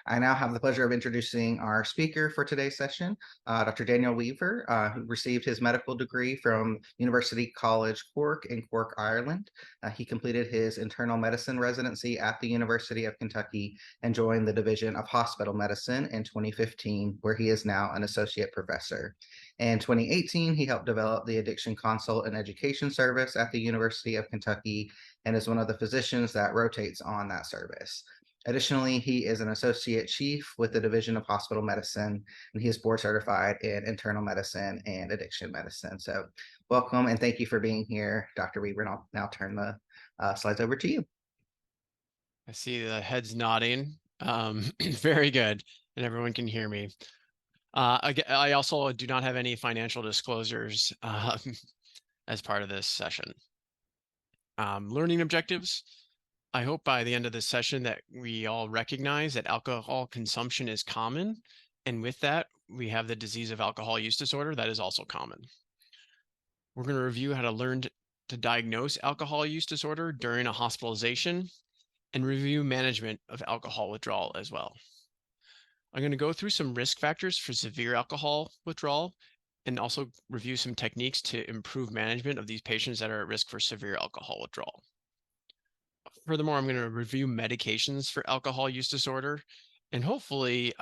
I now have the pleasure of introducing our speaker for today's session, Dr. Daniel Weaver, who received his medical degree from University College Cork in Cork, Ireland. He completed his internal medicine residency at the University of Kentucky and joined the Division of Hospital Medicine in 2015, where he is now an associate professor. In 2018, he helped develop the Addiction Consult and Education Service at the University of Kentucky and is one of the physicians that rotates on that service. Additionally, he is an associate chief with the Division of Hospital Medicine, and he is board certified in internal medicine and addiction medicine. So, welcome and thank you for being here, Dr. Weaver. And I'll now turn the slides over to you. I see the heads nodding. Very good, and everyone can hear me. I also do not have any financial disclosures as part of this session. Learning objectives. I hope by the end of this session that we all recognize that alcohol consumption is common, and with that, we have the disease of alcohol use disorder that is also common. We're going to review how to learn to diagnose alcohol use disorder during a hospitalization and review management of alcohol withdrawal as well. I'm going to go through some risk factors for severe alcohol withdrawal and also review some techniques to improve management of these patients that are at risk for severe alcohol withdrawal. Furthermore, I'm going to review medications for alcohol use disorder. And hopefully,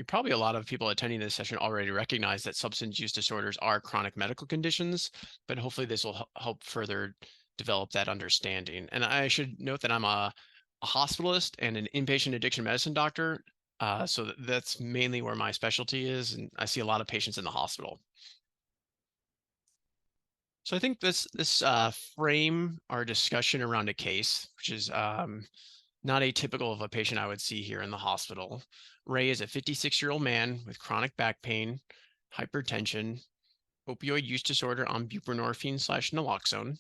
probably a lot of people attending this session already recognize that substance use disorders are chronic medical conditions, but hopefully this will help further develop that understanding. And I should note that I'm a hospitalist and an inpatient addiction medicine doctor. So that's mainly where my specialty is, and I see a lot of patients in the hospital. So I think this frame our discussion around a case, which is not atypical of a patient I would see here in the hospital. Ray is a 56-year-old man with chronic back pain, hypertension, opioid use disorder on buprenorphine/naloxone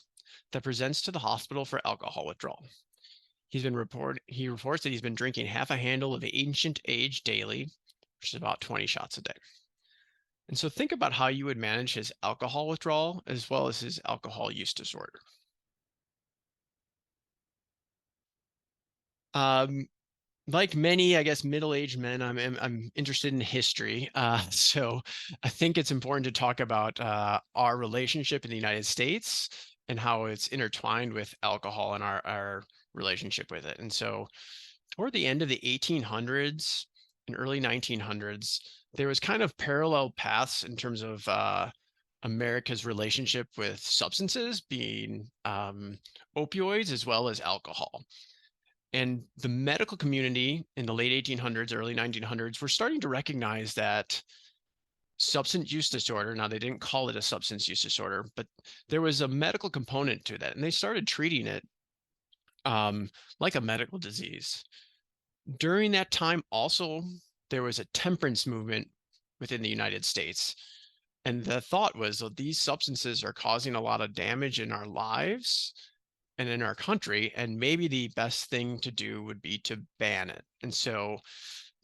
that presents to the hospital for alcohol withdrawal. He reports that he's been drinking half a handle of ancient age daily, which is about 20 shots a day. And so think about how you would manage his alcohol withdrawal as well as his alcohol use disorder. Like many, I guess, middle-aged men, I'm interested in history. So I think it's important to talk about our relationship in the United States and how it's intertwined with alcohol and our relationship with it. And so toward the end of the 1800s and early 1900s, there was kind of parallel paths in terms of America's relationship with substances, being opioids as well as alcohol. And the medical community in the late 1800s, early 1900s, were starting to recognize that substance use disorder, now they didn't call it a substance use disorder, but there was a medical component to that. And they started treating it like a medical disease. During that time, also, there was a temperance movement within the United States. And the thought was that these substances are causing a lot of damage in our lives and in our country, and maybe the best thing to do would be to ban it. And so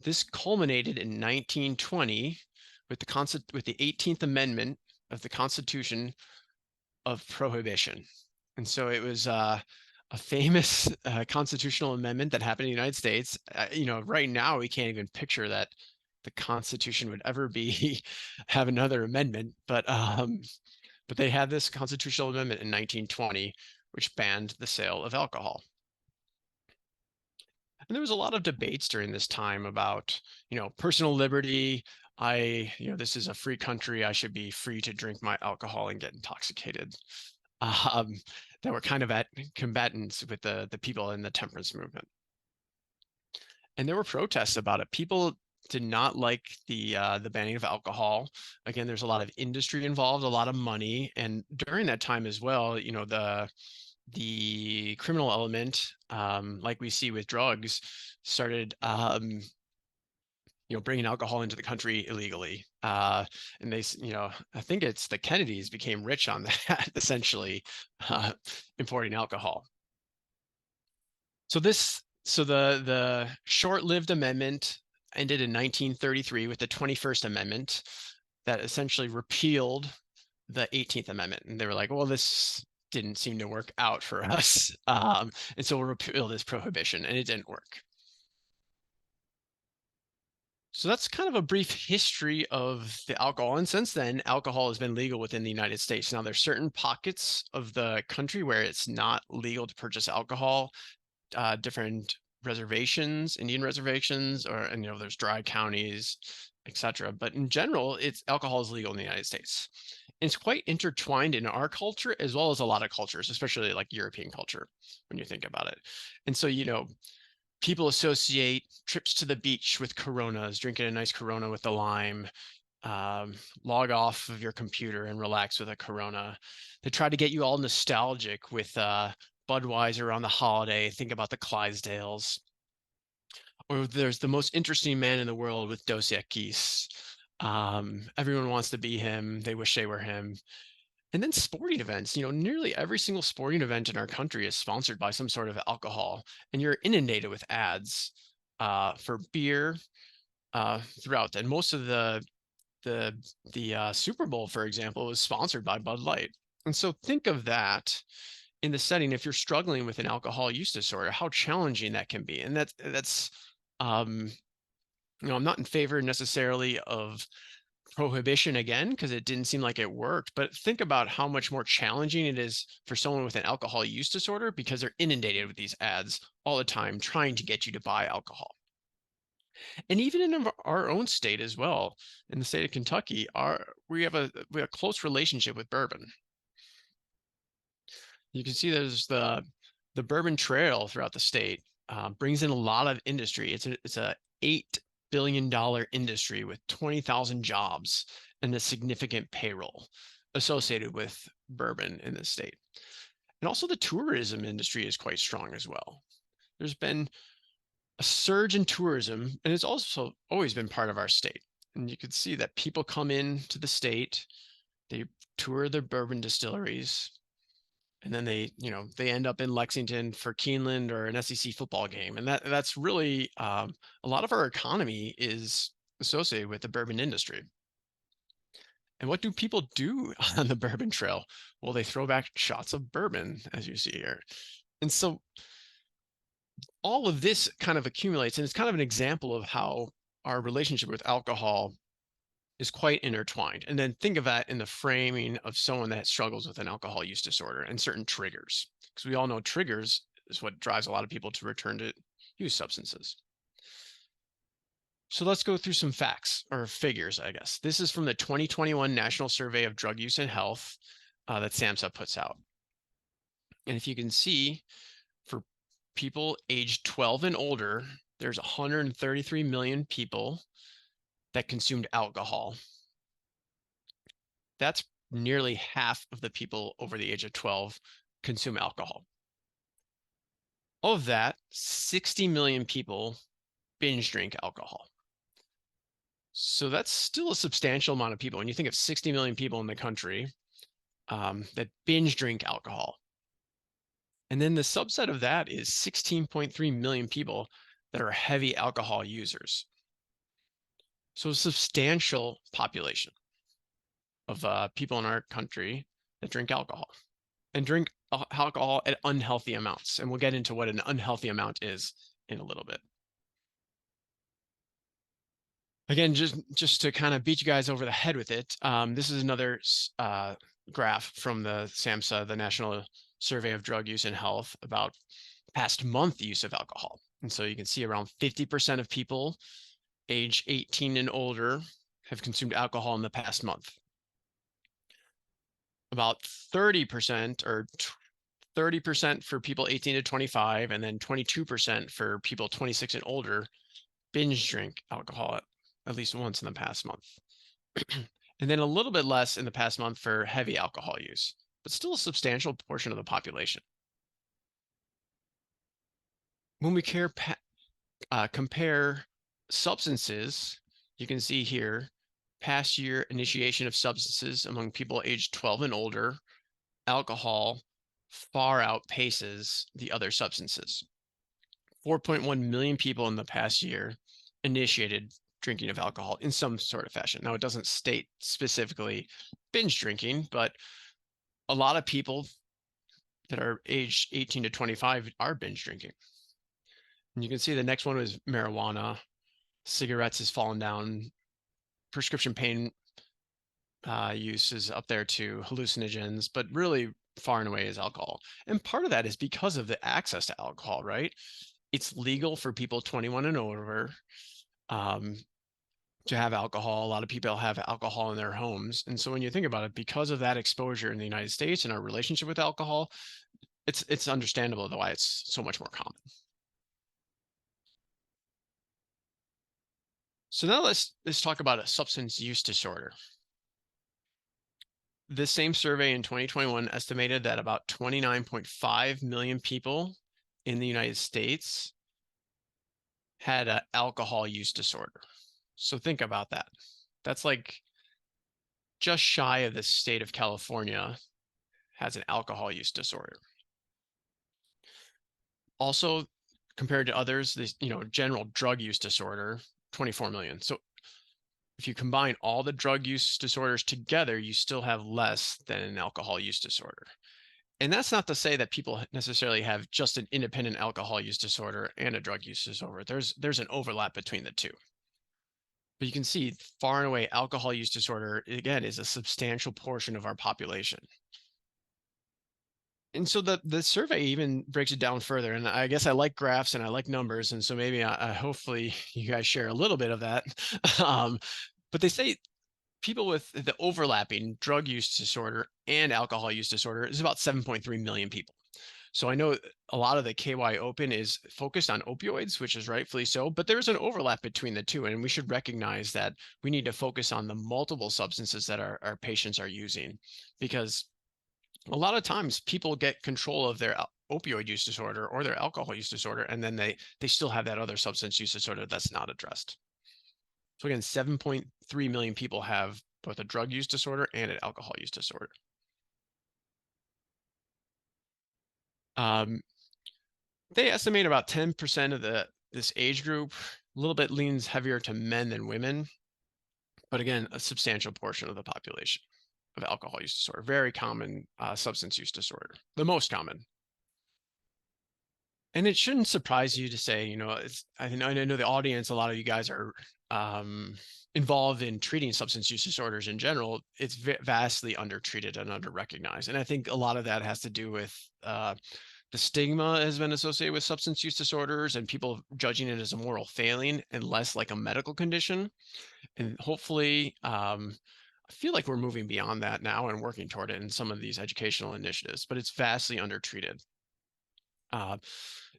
this culminated in 1920 with the 18th Amendment of the Constitution of Prohibition. And so it was a famous constitutional amendment that happened in the United States. Right now we can't even picture that the Constitution would ever have another amendment, but they had this constitutional amendment in 1920, which banned the sale of alcohol. And there was a lot of debates during this time about, personal liberty. This is a free country. I should be free to drink my alcohol and get intoxicated. That were kind of at combatants with the people in the temperance movement. And there were protests about it. People did not like the banning of alcohol. Again, there's a lot of industry involved, a lot of money. And during that time as well, the criminal element, like we see with drugs, started bringing alcohol into the country illegally. And they, I think it's the Kennedys became rich on that, essentially, importing alcohol. So the short-lived amendment ended in 1933 with the 21st Amendment that essentially repealed the 18th Amendment. And they were like, well, this didn't seem to work out for us. And so we'll repeal this prohibition, and it didn't work. So that's kind of a brief history of the alcohol. And since then, alcohol has been legal within the United States. Now, there's certain pockets of the country where it's not legal to purchase alcohol, different reservations, Indian reservations, or, and, there's dry counties, etc. But in general, it's alcohol is legal in the United States. And it's quite intertwined in our culture as well as a lot of cultures, especially like European culture, when you think about it. And so, people associate trips to the beach with Coronas, drinking a nice Corona with the lime, log off of your computer and relax with a Corona. They try to get you all nostalgic with Budweiser on the holiday. Think about the Clydesdales. Or there's the most interesting man in the world with Dos Equis. Everyone wants to be him. They wish they were him. And then sporting events, nearly every single sporting event in our country is sponsored by some sort of alcohol, and you're inundated with ads for beer throughout. And most of the Super Bowl, for example, was sponsored by Bud Light. And so think of that in the setting if you're struggling with an alcohol use disorder, how challenging that can be. And that's um, I'm not in favor necessarily of prohibition again because it didn't seem like it worked, but think about how much more challenging it is for someone with an alcohol use disorder because they're inundated with these ads all the time trying to get you to buy alcohol. And even in our own state as well, in the state of Kentucky, we have a close relationship with bourbon. You can see there's the bourbon trail throughout the state, brings in a lot of industry. It's a $8 billion industry with 20,000 jobs and a significant payroll associated with bourbon in the state. And also the tourism industry is quite strong as well. There's been a surge in tourism, and it's also always been part of our state. And you can see that people come into the state, they tour the bourbon distilleries, and then they end up in Lexington for Keeneland or an SEC football game, and that's really a lot of our economy is associated with the bourbon industry. And what do people do on the bourbon trail? Well, they throw back shots of bourbon, as you see here. And so all of this kind of accumulates, and it's kind of an example of how our relationship with alcohol is quite intertwined. And then think of that in the framing of someone that struggles with an alcohol use disorder and certain triggers, because we all know triggers is what drives a lot of people to return to use substances. So let's go through some facts or figures, I guess. This is from the 2021 National Survey of Drug Use and Health that SAMHSA puts out. And if you can see, for people aged 12 and older, there's 133 million people that consumed alcohol. That's nearly half of the people over the age of 12 consume alcohol. Of that, 60 million people binge drink alcohol. So that's still a substantial amount of people. When you think of 60 million people in the country that binge drink alcohol. And then the subset of that is 16.3 million people that are heavy alcohol users. So a substantial population of people in our country that drink alcohol and drink alcohol at unhealthy amounts. And we'll get into what an unhealthy amount is in a little bit. Again, just to kind of beat you guys over the head with it, this is another graph from the SAMHSA, the National Survey of Drug Use and Health, about past month use of alcohol. And so you can see around 50% of people age 18 and older have consumed alcohol in the past month. About 30% or 30% for people 18 to 25, and then 22% for people 26 and older binge drink alcohol at least once in the past month. And then a little bit less in the past month for heavy alcohol use, but still a substantial portion of the population. When we compare substances, you can see here, past year initiation of substances among people aged 12 and older, alcohol far outpaces the other substances. 4.1 million people in the past year initiated drinking of alcohol in some sort of fashion. Now, it doesn't state specifically binge drinking, but a lot of people that are aged 18 to 25 are binge drinking. And you can see the next one was marijuana. Cigarettes has fallen down. Prescription pain use is up there too, hallucinogens, but really far and away is alcohol. And part of that is because of the access to alcohol, right? It's legal for people 21 and over um, to have alcohol. A lot of people have alcohol in their homes. And so when you think about it, because of that exposure in the United States and our relationship with alcohol, it's understandable why it's so much more common. So now let's talk about a substance use disorder. This same survey in 2021 estimated that about 29.5 million people in the United States had an alcohol use disorder. So think about that. That's like just shy of the state of California has an alcohol use disorder. Also, compared to others, this general drug use disorder, 24 million. So if you combine all the drug use disorders together, you still have less than an alcohol use disorder. And that's not to say that people necessarily have just an independent alcohol use disorder and a drug use disorder. There's an overlap between the two. But you can see far and away alcohol use disorder, again, is a substantial portion of our population. And so the survey even breaks it down further. And I guess I like graphs and I like numbers. And so maybe hopefully you guys share a little bit of that. But they say people with the overlapping drug use disorder and alcohol use disorder is about 7.3 million people. So I know a lot of the KY Open is focused on opioids, which is rightfully so, but there's an overlap between the two. And we should recognize that we need to focus on the multiple substances that our patients are using, because a lot of times people get control of their opioid use disorder or their alcohol use disorder, and then they still have that other substance use disorder that's not addressed. So again, 7.3 million people have both a drug use disorder and an alcohol use disorder. They estimate about 10% of this age group, a little bit leans heavier to men than women, but again, a substantial portion of the population of alcohol use disorder, very common substance use disorder, the most common. And it shouldn't surprise you to say, I know the audience, a lot of you guys are involved in treating substance use disorders in general. It's vastly undertreated and underrecognized. And I think a lot of that has to do with the stigma has been associated with substance use disorders and people judging it as a moral failing and less like a medical condition. And hopefully, I feel like we're moving beyond that now and working toward it in some of these educational initiatives, but it's vastly undertreated.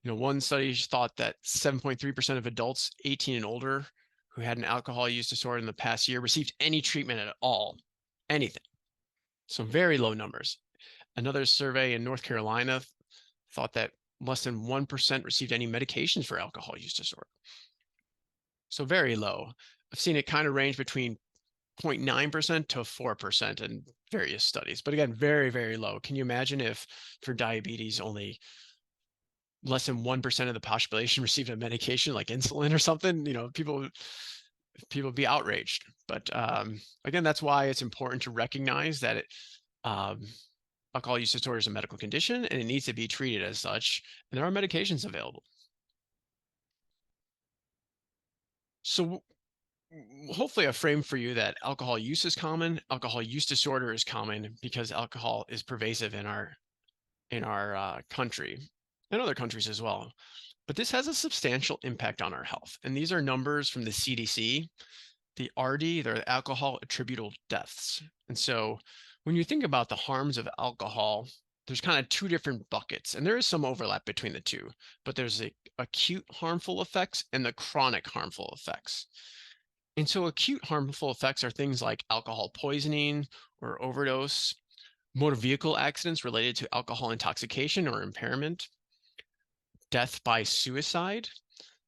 One study thought that 7.3% of adults 18 and older who had an alcohol use disorder in the past year received any treatment at all, anything. So very low numbers. Another survey in North Carolina thought that less than 1% received any medications for alcohol use disorder. So very low. I've seen it kind of range between 0.9% to 4% in various studies, but again, very, very low. Can you imagine if for diabetes only less than 1% of the population received a medication like insulin or something? People would be outraged. But again, that's why it's important to recognize that alcohol use disorder is a medical condition and it needs to be treated as such. And there are medications available. So hopefully a frame for you that alcohol use is common, alcohol use disorder is common because alcohol is pervasive in our country and other countries as well. But this has a substantial impact on our health. And these are numbers from the CDC, the RD, they're alcohol attributable deaths. And so when you think about the harms of alcohol, there's kind of two different buckets, and there is some overlap between the two, but there's the acute harmful effects and the chronic harmful effects. And so acute harmful effects are things like alcohol poisoning or overdose, motor vehicle accidents related to alcohol intoxication or impairment, death by suicide.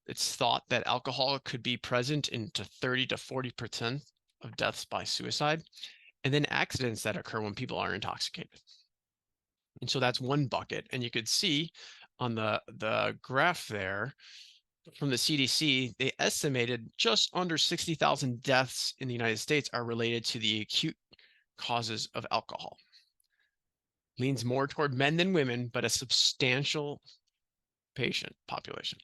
It's thought that alcohol could be present in 30 to 40% of deaths by suicide, and then accidents that occur when people are intoxicated. And so that's one bucket. And you could see on the graph there from the CDC, they estimated just under 60,000 deaths in the United States are related to the acute causes of alcohol. Leans more toward men than women, but a substantial patient population.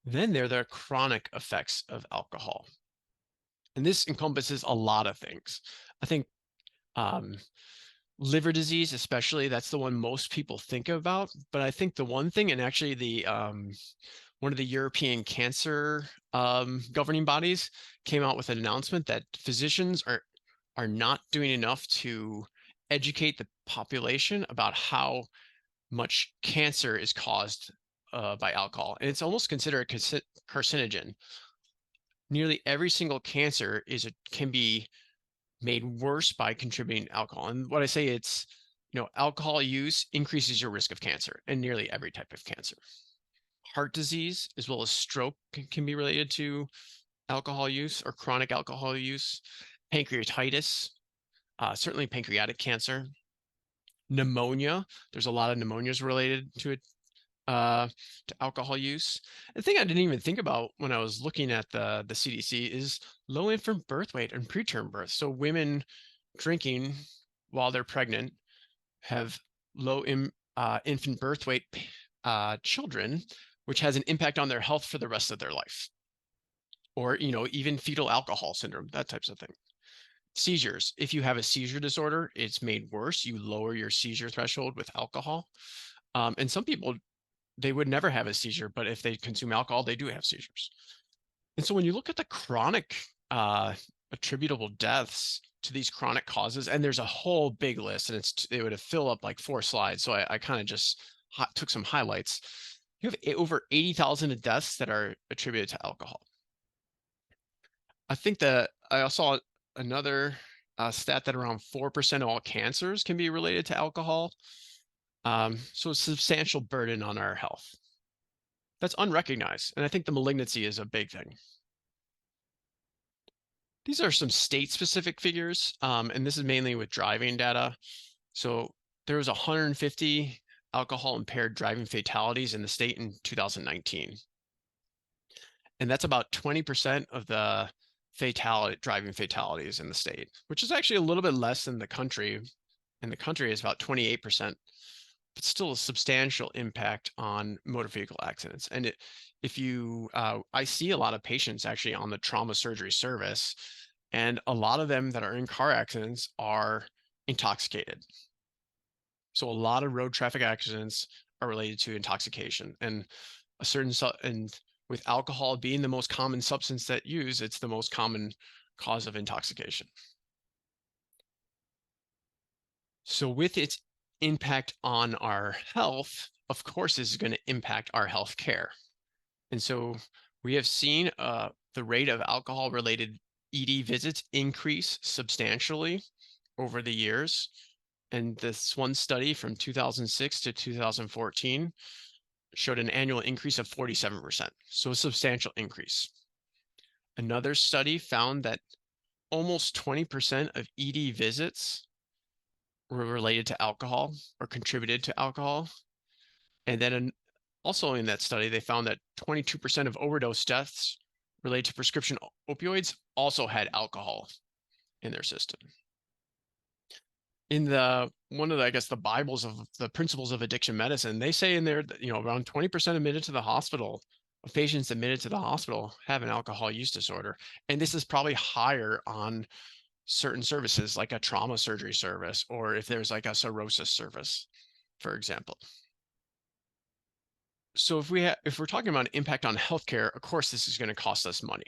Then there are the chronic effects of alcohol. And this encompasses a lot of things. I think um, liver disease, especially, that's the one most people think about. But I think the one thing, and actually the one of the European cancer governing bodies came out with an announcement that physicians are not doing enough to educate the population about how much cancer is caused by alcohol, and it's almost considered a carcinogen. Nearly every single cancer can be made worse by contributing alcohol. And what I say, it's, alcohol use increases your risk of cancer and nearly every type of cancer. Heart disease as well as stroke can be related to alcohol use or chronic alcohol use. Pancreatitis, certainly pancreatic cancer. Pneumonia, there's a lot of pneumonias related uh, to alcohol use. The thing I didn't even think about when I was looking at the CDC is low infant birth weight and preterm birth. So women drinking while they're pregnant have infant birth weight children, which has an impact on their health for the rest of their life. Or, even fetal alcohol syndrome, that types of thing. Seizures. If you have a seizure disorder, it's made worse. You lower your seizure threshold with alcohol. And some people, they would never have a seizure, but if they consume alcohol, they do have seizures. And so when you look at the chronic attributable deaths to these chronic causes, and there's a whole big list, and it would have filled up like 4 slides. So I kind of just took some highlights. You have over 80,000 deaths that are attributed to alcohol. I think that I saw another stat that around 4% of all cancers can be related to alcohol. So a substantial burden on our health that's unrecognized. And I think the malignancy is a big thing. These are some state-specific figures, and this is mainly with driving data. So there was 150 alcohol-impaired driving fatalities in the state in 2019. And that's about 20% of the driving fatalities in the state, which is actually a little bit less than the country. And the country is about 28%, but still a substantial impact on motor vehicle accidents. And I see a lot of patients actually on the trauma surgery service, and a lot of them that are in car accidents are intoxicated. So a lot of road traffic accidents are related to intoxication, and with alcohol being the most common substance that use, it's the most common cause of intoxication. So with its impact on our health, of course, this is going to impact our health care. And so we have seen the rate of alcohol-related ED visits increase substantially over the years. And this one study from 2006 to 2014 showed an annual increase of 47%, so a substantial increase. Another study found that almost 20% of ED visits were related to alcohol or contributed to alcohol. And then also in that study, they found that 22% of overdose deaths related to prescription opioids also had alcohol in their system. In one of the, I guess, the Bibles of the principles of addiction medicine, they say in there that, around 20% admitted to the hospital of patients admitted to the hospital have an alcohol use disorder. And this is probably higher on certain services like a trauma surgery service, or if there's like a cirrhosis service, for example. So if we're talking about impact on healthcare, of course, this is going to cost us money.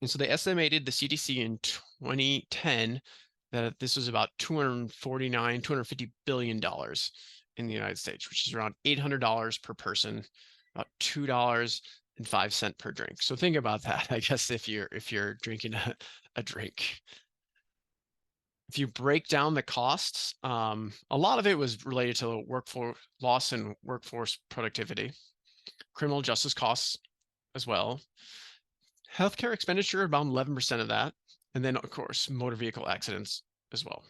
And so they estimated, the CDC, in 2010 that this was about $250 billion in the United States, which is around $800 per person, about $2.05 per drink. So think about that, I guess, if you're drinking a drink. If you break down the costs, a lot of it was related to workforce loss and workforce productivity, criminal justice costs as well. Healthcare expenditure, about 11% of that. And then, of course, motor vehicle accidents as well.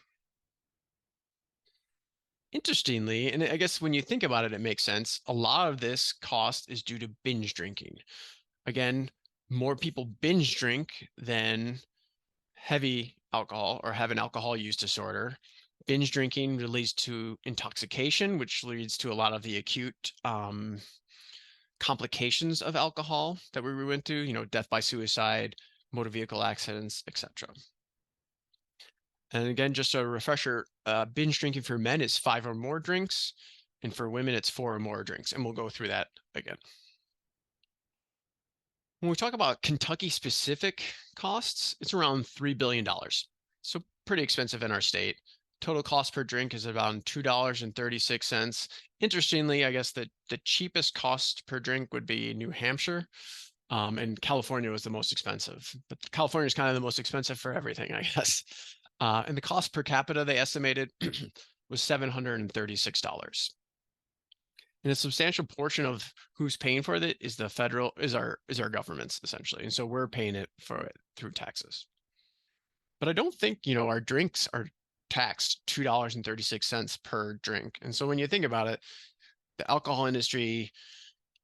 Interestingly, and I guess when you think about it, it makes sense. A lot of this cost is due to binge drinking. Again, more people binge drink than heavy alcohol or have an alcohol use disorder. Binge drinking leads to intoxication, which leads to a lot of the acute complications of alcohol that we went through, death by suicide, motor vehicle accidents, etc. And again, just a refresher, binge drinking for men is 5 or more drinks, and for women, it's 4 or more drinks. And we'll go through that again. When we talk about Kentucky specific costs, it's around $3 billion. So pretty expensive in our state. Total cost per drink is around $2.36. Interestingly, I guess the cheapest cost per drink would be New Hampshire, and California was the most expensive. But California is kind of the most expensive for everything, I guess. And the cost per capita they estimated was $736. And a substantial portion of who's paying for it is our governments essentially, and so we're paying it for it through taxes. But I don't think our drinks are taxed $2.36 per drink. And so when you think about it, the alcohol industry,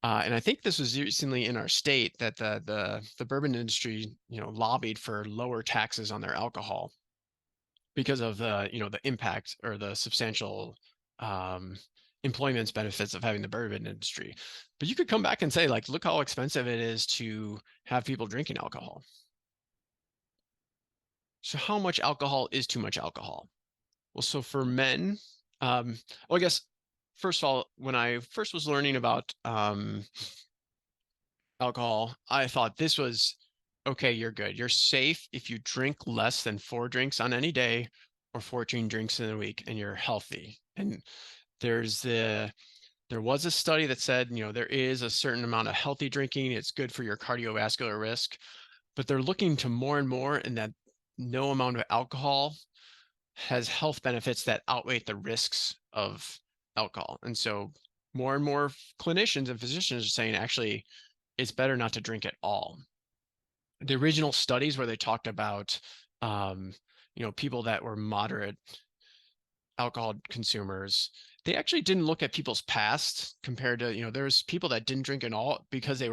and I think this was recently in our state that the bourbon industry lobbied for lower taxes on their alcohol because of the impact or the substantial employment benefits of having the bourbon industry. But you could come back and say, like, look how expensive it is to have people drinking alcohol. So how much alcohol is too much alcohol? Well, so for men, well, I guess first of all, when I first was learning about alcohol, I thought this was okay. You're good. You're safe if you drink less than 4 drinks on any day or 14 drinks in a week, and you're healthy. And there was a study that said, there is a certain amount of healthy drinking. It's good for your cardiovascular risk, but they're looking to more and more, and that no amount of alcohol has health benefits that outweigh the risks of alcohol. And so more and more clinicians and physicians are saying, actually, it's better not to drink at all. The original studies where they talked about, people that were moderate alcohol consumers, they actually didn't look at people's past compared to, there's people that didn't drink at all because they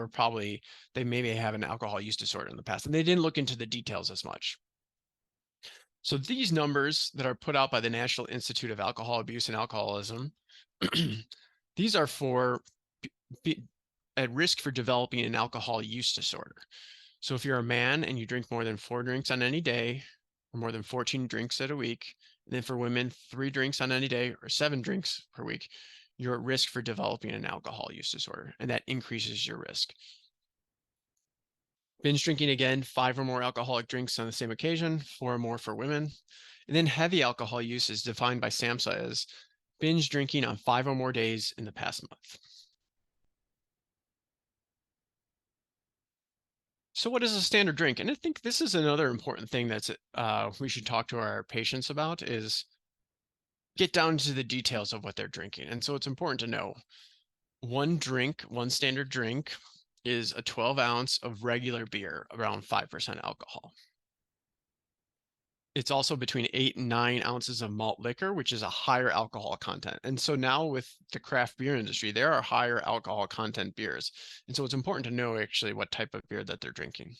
maybe have an alcohol use disorder in the past, and they didn't look into the details as much. So these numbers that are put out by the National Institute of Alcohol Abuse and Alcoholism, these are for at risk for developing an alcohol use disorder. So if you're a man and you drink more than 4 drinks on any day, or more than 14 drinks at a week, and then for women, 3 drinks on any day or 7 drinks per week, you're at risk for developing an alcohol use disorder, and that increases your risk. Binge drinking, again, 5 or more alcoholic drinks on the same occasion, 4 or more for women. And then heavy alcohol use is defined by SAMHSA as binge drinking on 5 or more days in the past month. So what is a standard drink? And I think this is another important thing that's we should talk to our patients about, is get down to the details of what they're drinking. And so it's important to know one standard drink is a 12 ounce of regular beer, around 5% alcohol. It's also between 8 and 9 ounces of malt liquor, which is a higher alcohol content. And so now with the craft beer industry, there are higher alcohol content beers. And so it's important to know actually what type of beer that they're drinking.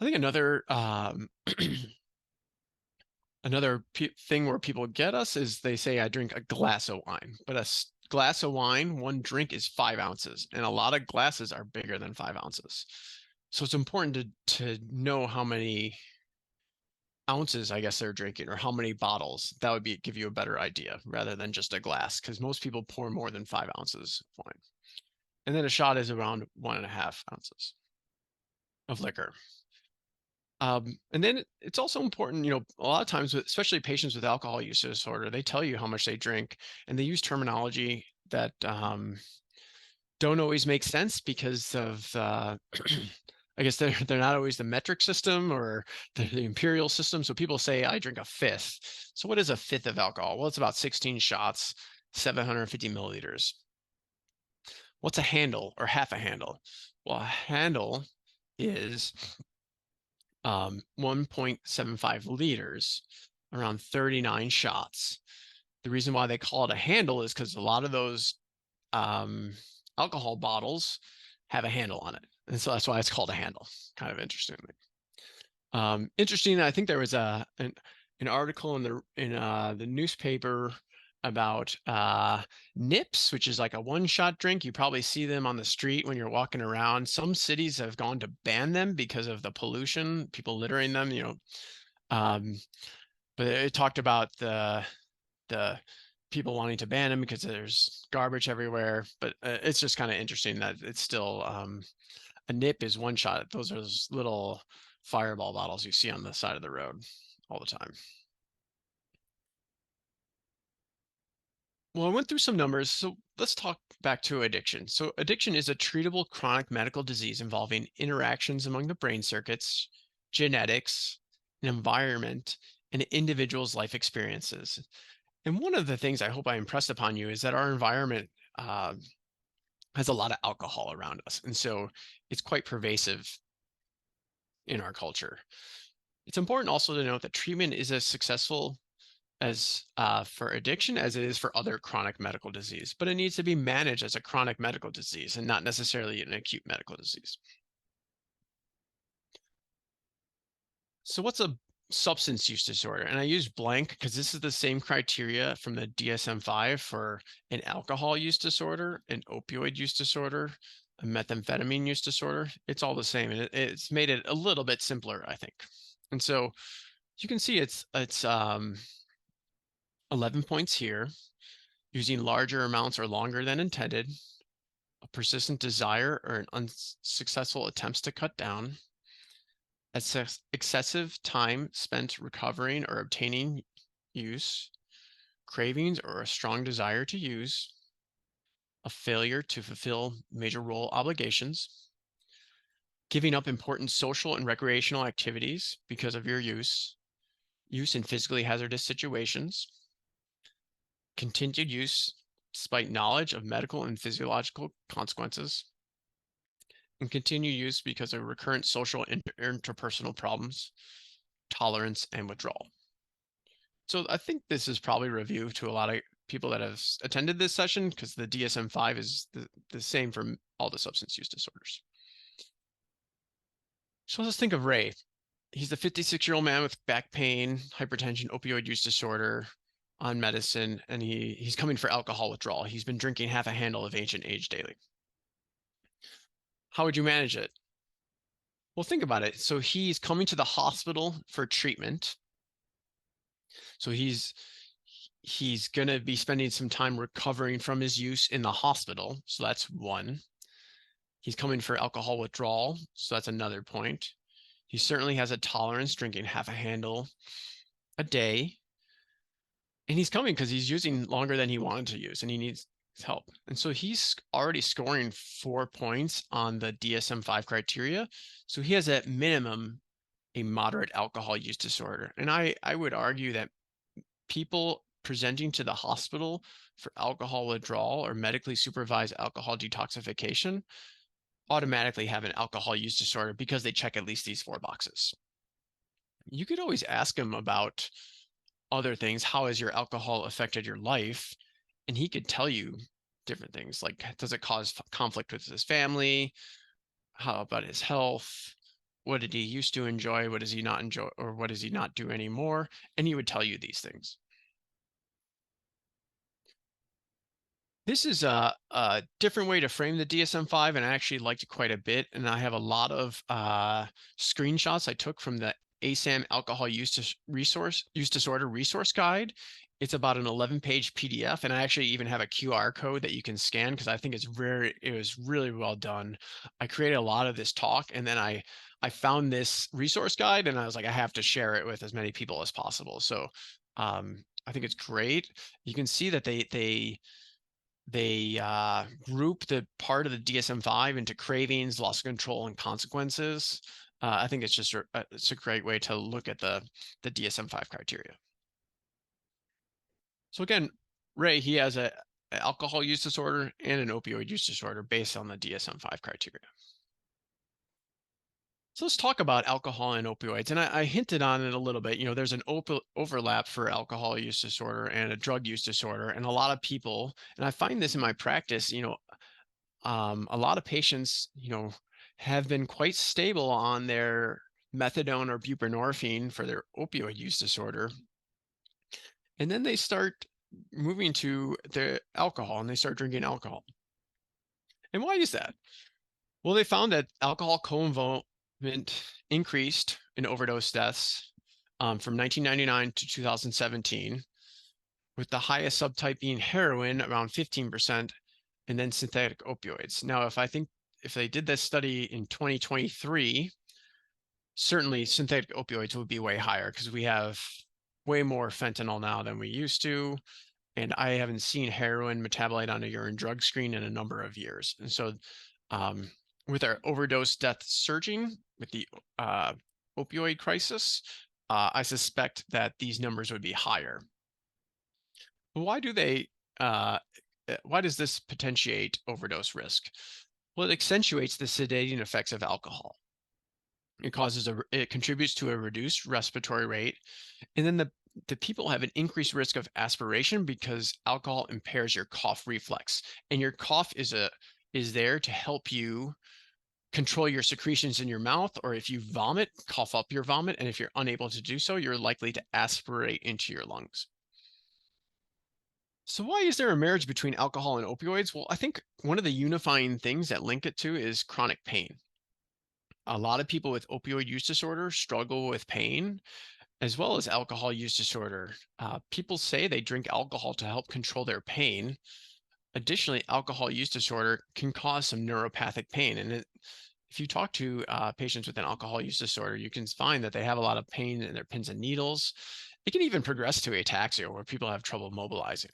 I think another thing where people get us is they say, I drink a glass of wine, but a glass of wine, one drink is 5 ounces, and a lot of glasses are bigger than 5 ounces. So it's important to know how many ounces, I guess, they're drinking, or how many bottles. That would give you a better idea rather than just a glass, because most people pour more than 5 ounces of wine. And then a shot is around 1.5 ounces of liquor. And then it's also important, a lot of times, especially patients with alcohol use disorder, they tell you how much they drink, and they use terminology that don't always make sense because of I guess they're not always the metric system or the imperial system. So people say, I drink a fifth. So what is a fifth of alcohol? Well, it's about 16 shots, 750 milliliters. What's a handle or half a handle? Well, a handle is 1.75 liters, around 39 shots. The reason why they call it a handle is because a lot of those alcohol bottles have a handle on it. And so that's why it's called a handle, kind of interestingly. Interesting, I think there was an article in the newspaper about nips, which is like a one-shot drink. You probably see them on the street when you're walking around. Some cities have gone to ban them because of the pollution, people littering them, um, but it talked about the people wanting to ban them because there's garbage everywhere. But it's just kind of interesting that it's still a nip is one shot. Those are those little fireball bottles you see on the side of the road all the time. Well, I went through some numbers, so let's talk back to addiction. So, addiction is a treatable chronic medical disease involving interactions among the brain circuits, genetics, an environment, and an individual's life experiences. And one of the things I hope I impressed upon you is that our environment has a lot of alcohol around us. And so it's quite pervasive in our culture. It's important also to note that treatment is as successful as for addiction as it is for other chronic medical disease, but it needs to be managed as a chronic medical disease and not necessarily an acute medical disease. So what's a substance use disorder? And I use blank because this is the same criteria from the DSM-5 for an alcohol use disorder, an opioid use disorder, a methamphetamine use disorder. It's all the same, and it's made it a little bit simpler, I think. And so you can see it's 11 points here, using larger amounts or longer than intended, a persistent desire or an unsuccessful attempts to cut down, excessive time spent recovering or obtaining use, cravings or a strong desire to use, a failure to fulfill major role obligations, giving up important social and recreational activities because of your use in physically hazardous situations, continued use despite knowledge of medical and physiological consequences, and continued use because of recurrent social and interpersonal problems, tolerance, and withdrawal. So I think this is probably a review to a lot of people that have attended this session because the DSM-5 is the same for all the substance use disorders. So let's think of Ray. He's a 56-year-old man with back pain, hypertension, opioid use disorder, on medicine, and he's coming for alcohol withdrawal. He's been drinking half a handle of Ancient Age daily. How would you manage it? Well, think about it. So he's coming to the hospital for treatment. So he's going to be spending some time recovering from his use in the hospital. So that's one. He's coming for alcohol withdrawal. So that's another point. He certainly has a tolerance, drinking half a handle a day. And he's coming because he's using longer than he wanted to use and he needs help. And so he's already scoring 4 points on the DSM-5 criteria. So he has at minimum a moderate alcohol use disorder. And I would argue that people presenting to the hospital for alcohol withdrawal or medically supervised alcohol detoxification automatically have an alcohol use disorder because they check at least these 4 boxes. You could always ask him about other things. How has your alcohol affected your life? And he could tell you different things like, does it cause conflict with his family? How about his health? What did he used to enjoy? What does he not enjoy? Or what does he not do anymore? And he would tell you these things. This is a different way to frame the DSM-5, and I actually liked it quite a bit. And I have a lot of screenshots I took from the ASAM Alcohol Use Disorder Resource Guide. It's about an 11-page PDF, and I actually even have a QR code that you can scan because I think it was really well done. I created a lot of this talk, and then I found this resource guide, and I was like, I have to share it with as many people as possible. So I think it's great. You can see that they group the part of the DSM-5 into cravings, loss of control, and consequences. I think it's just it's a great way to look at the DSM-5 criteria. So again, Ray, he has an alcohol use disorder and an opioid use disorder based on the DSM-5 criteria. So let's talk about alcohol and opioids. And I hinted on it a little bit. There's an overlap for alcohol use disorder and a drug use disorder. And a lot of people, and I find this in my practice, a lot of patients, have been quite stable on their methadone or buprenorphine for their opioid use disorder. And then they start moving to the alcohol, and they start drinking alcohol. And why is that? Well, they found that alcohol co-involvement increased in overdose deaths from 1999 to 2017, with the highest subtype being heroin, around 15%, and then synthetic opioids. Now, if they did this study in 2023, certainly synthetic opioids would be way higher because we have way more fentanyl now than we used to. And I haven't seen heroin metabolite on a urine drug screen in a number of years. And so, um, with our overdose deaths surging with the opioid crisis, I suspect that these numbers would be higher. But why does this potentiate overdose risk? Well, it accentuates the sedating effects of alcohol. It contributes to a reduced respiratory rate, and then the people have an increased risk of aspiration because alcohol impairs your cough reflex, and your cough is there to help you control your secretions in your mouth, or if you vomit, cough up your vomit, and if you're unable to do so, you're likely to aspirate into your lungs. So why is there a marriage between alcohol and opioids? Well, I think one of the unifying things that link it to is chronic pain. A lot of people with opioid use disorder struggle with pain as well as alcohol use disorder. People say they drink alcohol to help control their pain. Additionally, alcohol use disorder can cause some neuropathic pain. And if you talk to patients with an alcohol use disorder, you can find that they have a lot of pain in their pins and needles. It can even progress to ataxia, where people have trouble mobilizing.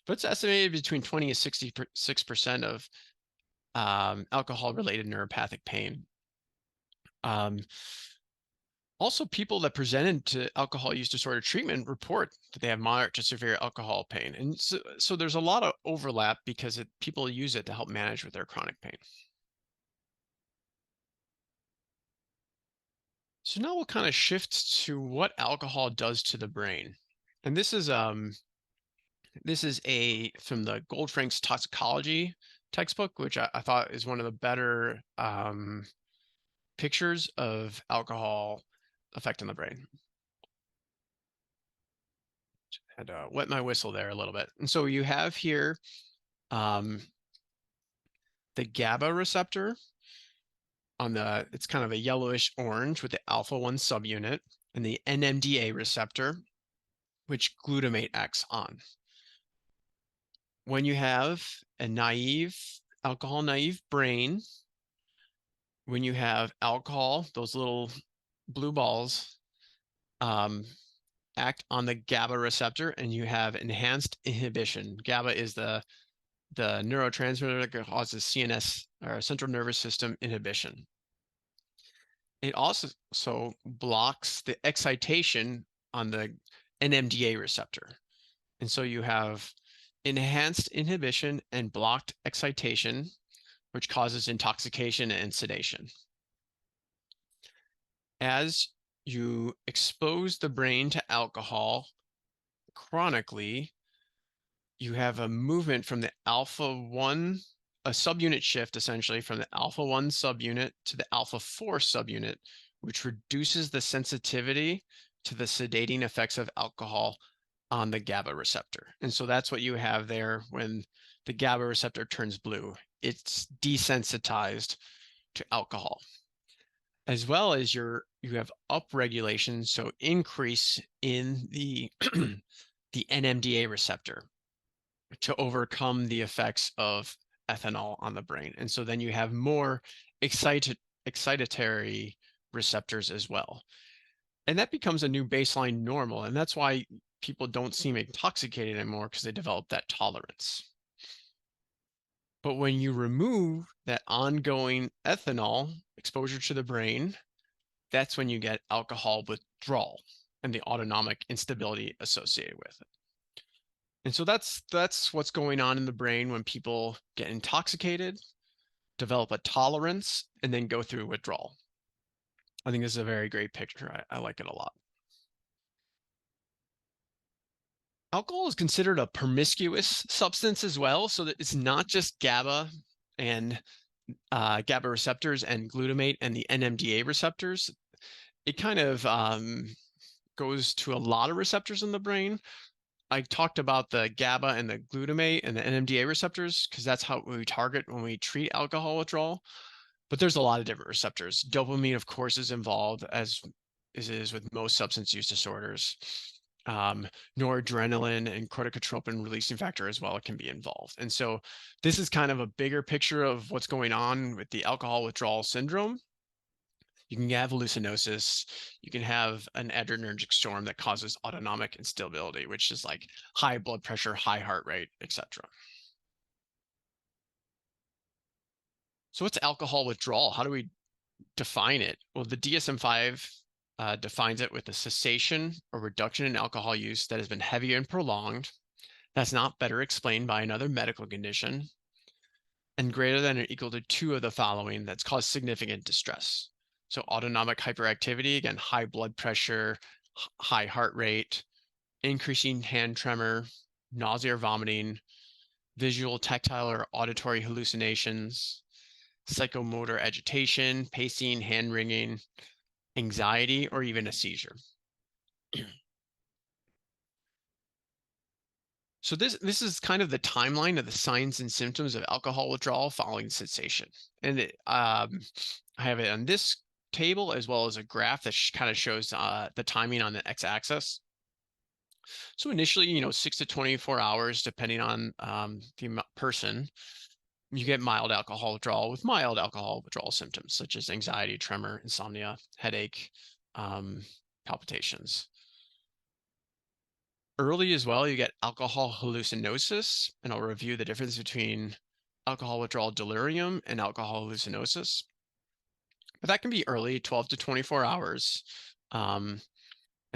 But it's estimated between 20 and 66% of alcohol-related neuropathic pain. Um, Also, people that presented to alcohol use disorder treatment report that they have moderate to severe alcohol pain. And so there's a lot of overlap because people use it to help manage with their chronic pain. So now we'll kind of shift to what alcohol does to the brain. And this is a from the Goldfrank's toxicology textbook, which I thought is one of the better pictures of alcohol effect on the brain. Had to wet my whistle there a little bit. And so you have here the GABA receptor it's kind of a yellowish orange with the alpha 1 subunit, and the NMDA receptor, which glutamate acts on. When you have a alcohol naive brain, when you have alcohol, those little blue balls act on the GABA receptor, and you have enhanced inhibition. GABA is the neurotransmitter that causes CNS or central nervous system inhibition. It also blocks the excitation on the NMDA receptor. And so you have enhanced inhibition and blocked excitation, which causes intoxication and sedation. As you expose the brain to alcohol chronically, you have a movement from the alpha 1, a subunit shift essentially from the alpha 1 subunit to the alpha 4 subunit, which reduces the sensitivity to the sedating effects of alcohol on the GABA receptor. And so that's what you have there when the GABA receptor turns blue. It's desensitized to alcohol. As well as you have upregulation, so increase in the the NMDA receptor to overcome the effects of ethanol on the brain. And so then you have more excitatory receptors as well. And that becomes a new baseline normal. And that's why people don't seem intoxicated anymore, because they develop that tolerance. But when you remove that ongoing ethanol exposure to the brain, that's when you get alcohol withdrawal and the autonomic instability associated with it. And so that's what's going on in the brain when people get intoxicated, develop a tolerance, and then go through withdrawal. I think this is a very great picture. I like it a lot. Alcohol is considered a promiscuous substance as well, so that it's not just GABA and GABA receptors and glutamate and the NMDA receptors. It kind of goes to a lot of receptors in the brain. I talked about the GABA and the glutamate and the NMDA receptors because that's how we target when we treat alcohol withdrawal. But there's a lot of different receptors. Dopamine, of course, is involved, as is with most substance use disorders. Noradrenaline and corticotropin releasing factor as well can be involved. And so this is kind of a bigger picture of what's going on with the alcohol withdrawal syndrome. You can have hallucinosis. You can have an adrenergic storm that causes autonomic instability, which is like high blood pressure, high heart rate, etc. So what's alcohol withdrawal? How do we define it? Well, the DSM-5 defines it with a cessation or reduction in alcohol use that has been heavy and prolonged, that's not better explained by another medical condition, and greater than or equal to 2 of the following that's caused significant distress. So autonomic hyperactivity, again, high blood pressure, high heart rate, increasing hand tremor, nausea or vomiting, visual, tactile, or auditory hallucinations, psychomotor agitation, pacing, hand wringing, anxiety, or even a seizure. So this is kind of the timeline of the signs and symptoms of alcohol withdrawal following cessation. And I have it on this table as well as a graph that kind of shows the timing on the x-axis. So initially, 6 to 24 hours, depending on the person, you get mild alcohol withdrawal with mild alcohol withdrawal symptoms such as anxiety, tremor, insomnia, headache, palpitations. Early as well, you get alcohol hallucinosis, and I'll review the difference between alcohol withdrawal delirium and alcohol hallucinosis. But that can be early, 12 to 24 hours, and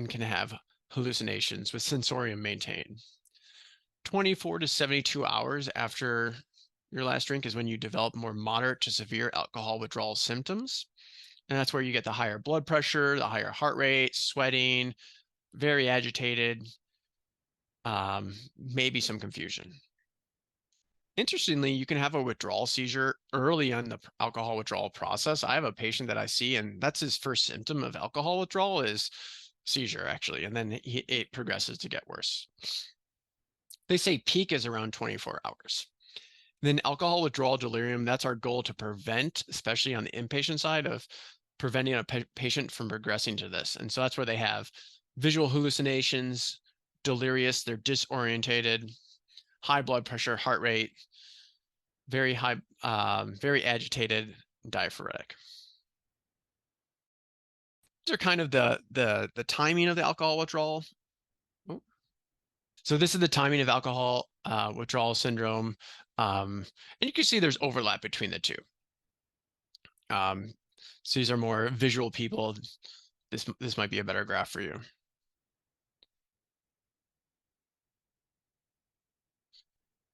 can have hallucinations with sensorium maintained. 24 to 72 hours after your last drink is when you develop more moderate to severe alcohol withdrawal symptoms. And that's where you get the higher blood pressure, the higher heart rate, sweating, very agitated, maybe some confusion. Interestingly, you can have a withdrawal seizure early on the alcohol withdrawal process. I have a patient that I see, and that's his first symptom of alcohol withdrawal is seizure, actually, and then it progresses to get worse. They say peak is around 24 hours. Then alcohol withdrawal delirium, that's our goal to prevent, especially on the inpatient side, of preventing a patient from progressing to this. And so that's where they have visual hallucinations, delirious, they're disorientated, high blood pressure, heart rate, very high, very agitated, diaphoretic. These are kind of the timing of the alcohol withdrawal. So this is the timing of alcohol withdrawal syndrome. And you can see there's overlap between the two. So these are more visual people. This might be a better graph for you.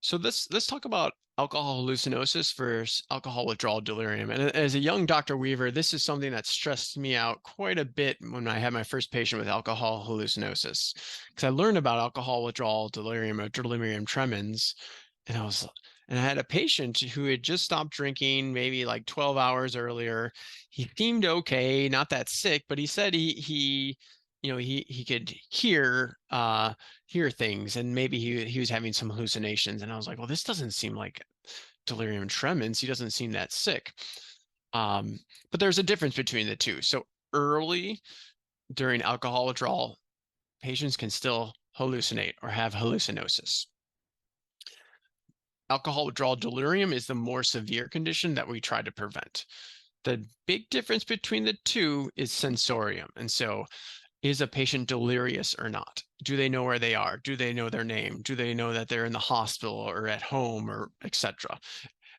So let's talk about alcohol hallucinosis versus alcohol withdrawal delirium. And as a young Dr. Weaver, this is something that stressed me out quite a bit when I had my first patient with alcohol hallucinosis, because I learned about alcohol withdrawal delirium or delirium tremens, and I had a patient who had just stopped drinking maybe like 12 hours earlier. He seemed okay, not that sick, but he said he could hear things, and maybe he was having some hallucinations. And I was like, well, this doesn't seem like delirium tremens. He doesn't seem that sick. But there's a difference between the two. So early during alcohol withdrawal, patients can still hallucinate or have hallucinosis. Alcohol withdrawal delirium is the more severe condition that we try to prevent. The big difference between the two is sensorium. And so is a patient delirious or not? Do they know where they are? Do they know their name? Do they know that they're in the hospital or at home or etc.?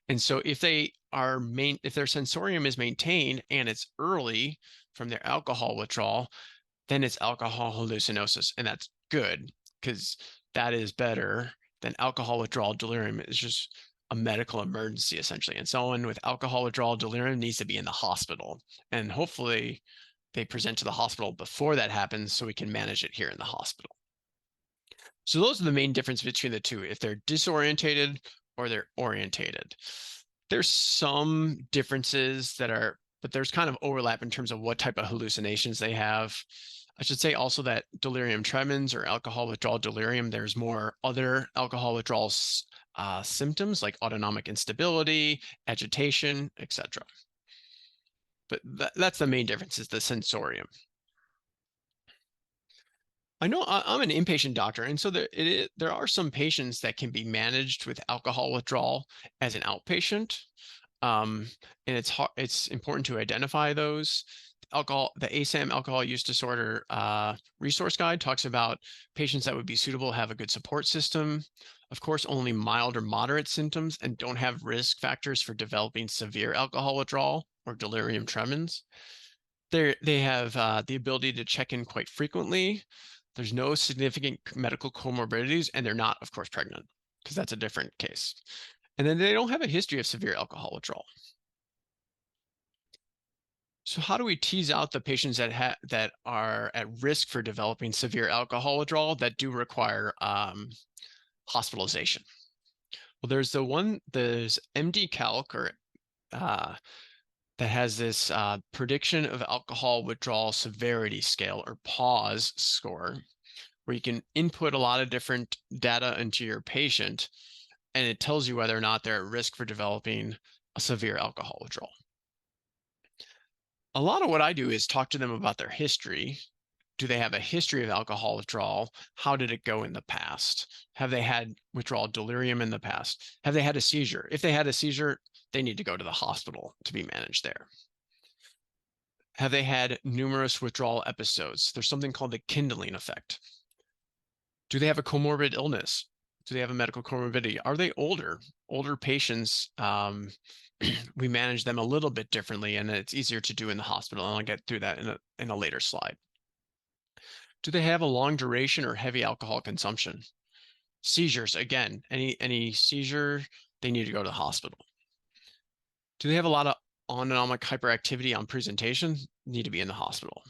And so if their sensorium is maintained and it's early from their alcohol withdrawal, then it's alcohol hallucinosis. And that's good because that is better than alcohol withdrawal delirium. It's just a medical emergency essentially. And someone with alcohol withdrawal delirium needs to be in the hospital. And hopefully they present to the hospital before that happens so we can manage it here in the hospital. So those are the main difference between the two, if they're disorientated or they're orientated. There's some differences but there's kind of overlap in terms of what type of hallucinations they have. I should say also that delirium tremens or alcohol withdrawal delirium, there's more other alcohol withdrawal symptoms like autonomic instability, agitation, etc. But that's the main difference, is the sensorium. I know I'm an inpatient doctor, and so there are some patients that can be managed with alcohol withdrawal as an outpatient. Um, and it's important to identify those. The ASAM alcohol use disorder resource guide talks about patients that would be suitable have a good support system. Of course, only mild or moderate symptoms and don't have risk factors for developing severe alcohol withdrawal or delirium tremens. They have the ability to check in quite frequently. There's no significant medical comorbidities, and they're not, of course, pregnant, because that's a different case. And then they don't have a history of severe alcohol withdrawal. So how do we tease out the patients that are at risk for developing severe alcohol withdrawal that do require hospitalization? Well, there's MD Calc that has this prediction of alcohol withdrawal severity scale, or PAWS score, where you can input a lot of different data into your patient, and it tells you whether or not they're at risk for developing a severe alcohol withdrawal. A lot of what I do is talk to them about their history. Do they have a history of alcohol withdrawal? How did it go in the past? Have they had withdrawal delirium in the past? Have they had a seizure? If they had a seizure, they need to go to the hospital to be managed there. Have they had numerous withdrawal episodes? There's something called the kindling effect. Do they have a comorbid illness? Do they have a medical comorbidity? Are they older? Older patients, we manage them a little bit differently, and it's easier to do in the hospital. And I'll get through that in a later slide. Do they have a long duration or heavy alcohol consumption? Seizures, again, any seizure, they need to go to the hospital. Do they have a lot of autonomic hyperactivity on presentation? Need to be in the hospital.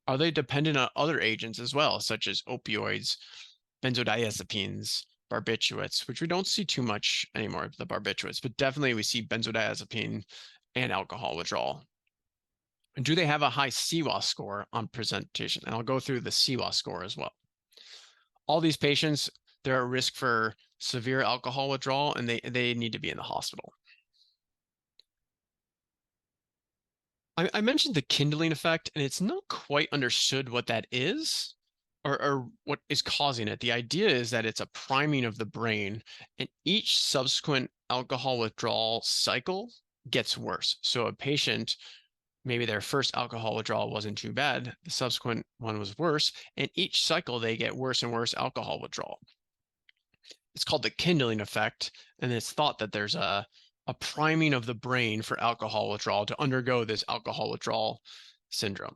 Are they dependent on other agents as well, such as opioids, benzodiazepines, barbiturates, which we don't see too much anymore, the barbiturates, but definitely we see benzodiazepine and alcohol withdrawal. And do they have a high CWAS score on presentation? And I'll go through the CWAS score as well. All these patients, they're at risk for severe alcohol withdrawal, and they need to be in the hospital. I mentioned the kindling effect, and it's not quite understood what that is, or what is causing it. The idea is that it's a priming of the brain, and each subsequent alcohol withdrawal cycle gets worse. So a patient, maybe their first alcohol withdrawal wasn't too bad, the subsequent one was worse, and each cycle they get worse and worse alcohol withdrawal. It's called the kindling effect, and it's thought that there's a priming of the brain for alcohol withdrawal to undergo this alcohol withdrawal syndrome.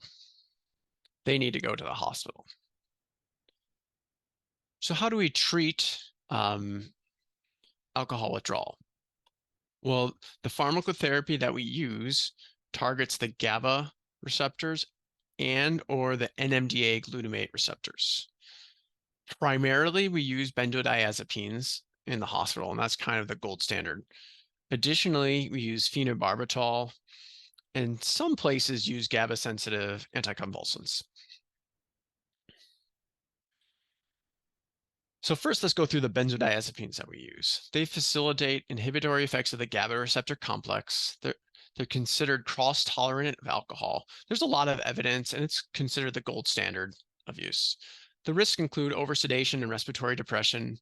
They need to go to the hospital. So how do we treat alcohol withdrawal? Well, the pharmacotherapy that we use targets the GABA receptors and or the NMDA glutamate receptors. Primarily, we use benzodiazepines in the hospital, and that's kind of the gold standard. Additionally, we use phenobarbital, and some places use GABA-sensitive anticonvulsants. So first, let's go through the benzodiazepines that we use. They facilitate inhibitory effects of the GABA receptor complex. They're considered cross-tolerant of alcohol. There's a lot of evidence, and it's considered the gold standard of use. The risks include oversedation and respiratory depression.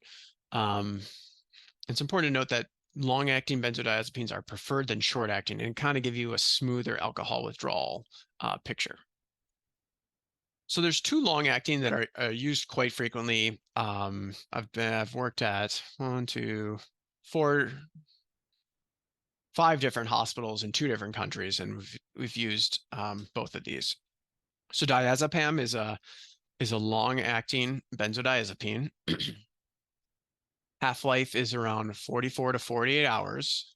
It's important to note that long-acting benzodiazepines are preferred than short-acting, and kind of give you a smoother alcohol withdrawal picture. So there's two long-acting that are used quite frequently. I've worked at 5 different hospitals in 2 different countries, and we've used both of these. So diazepam is a long-acting benzodiazepine. Half-life is around 44 to 48 hours.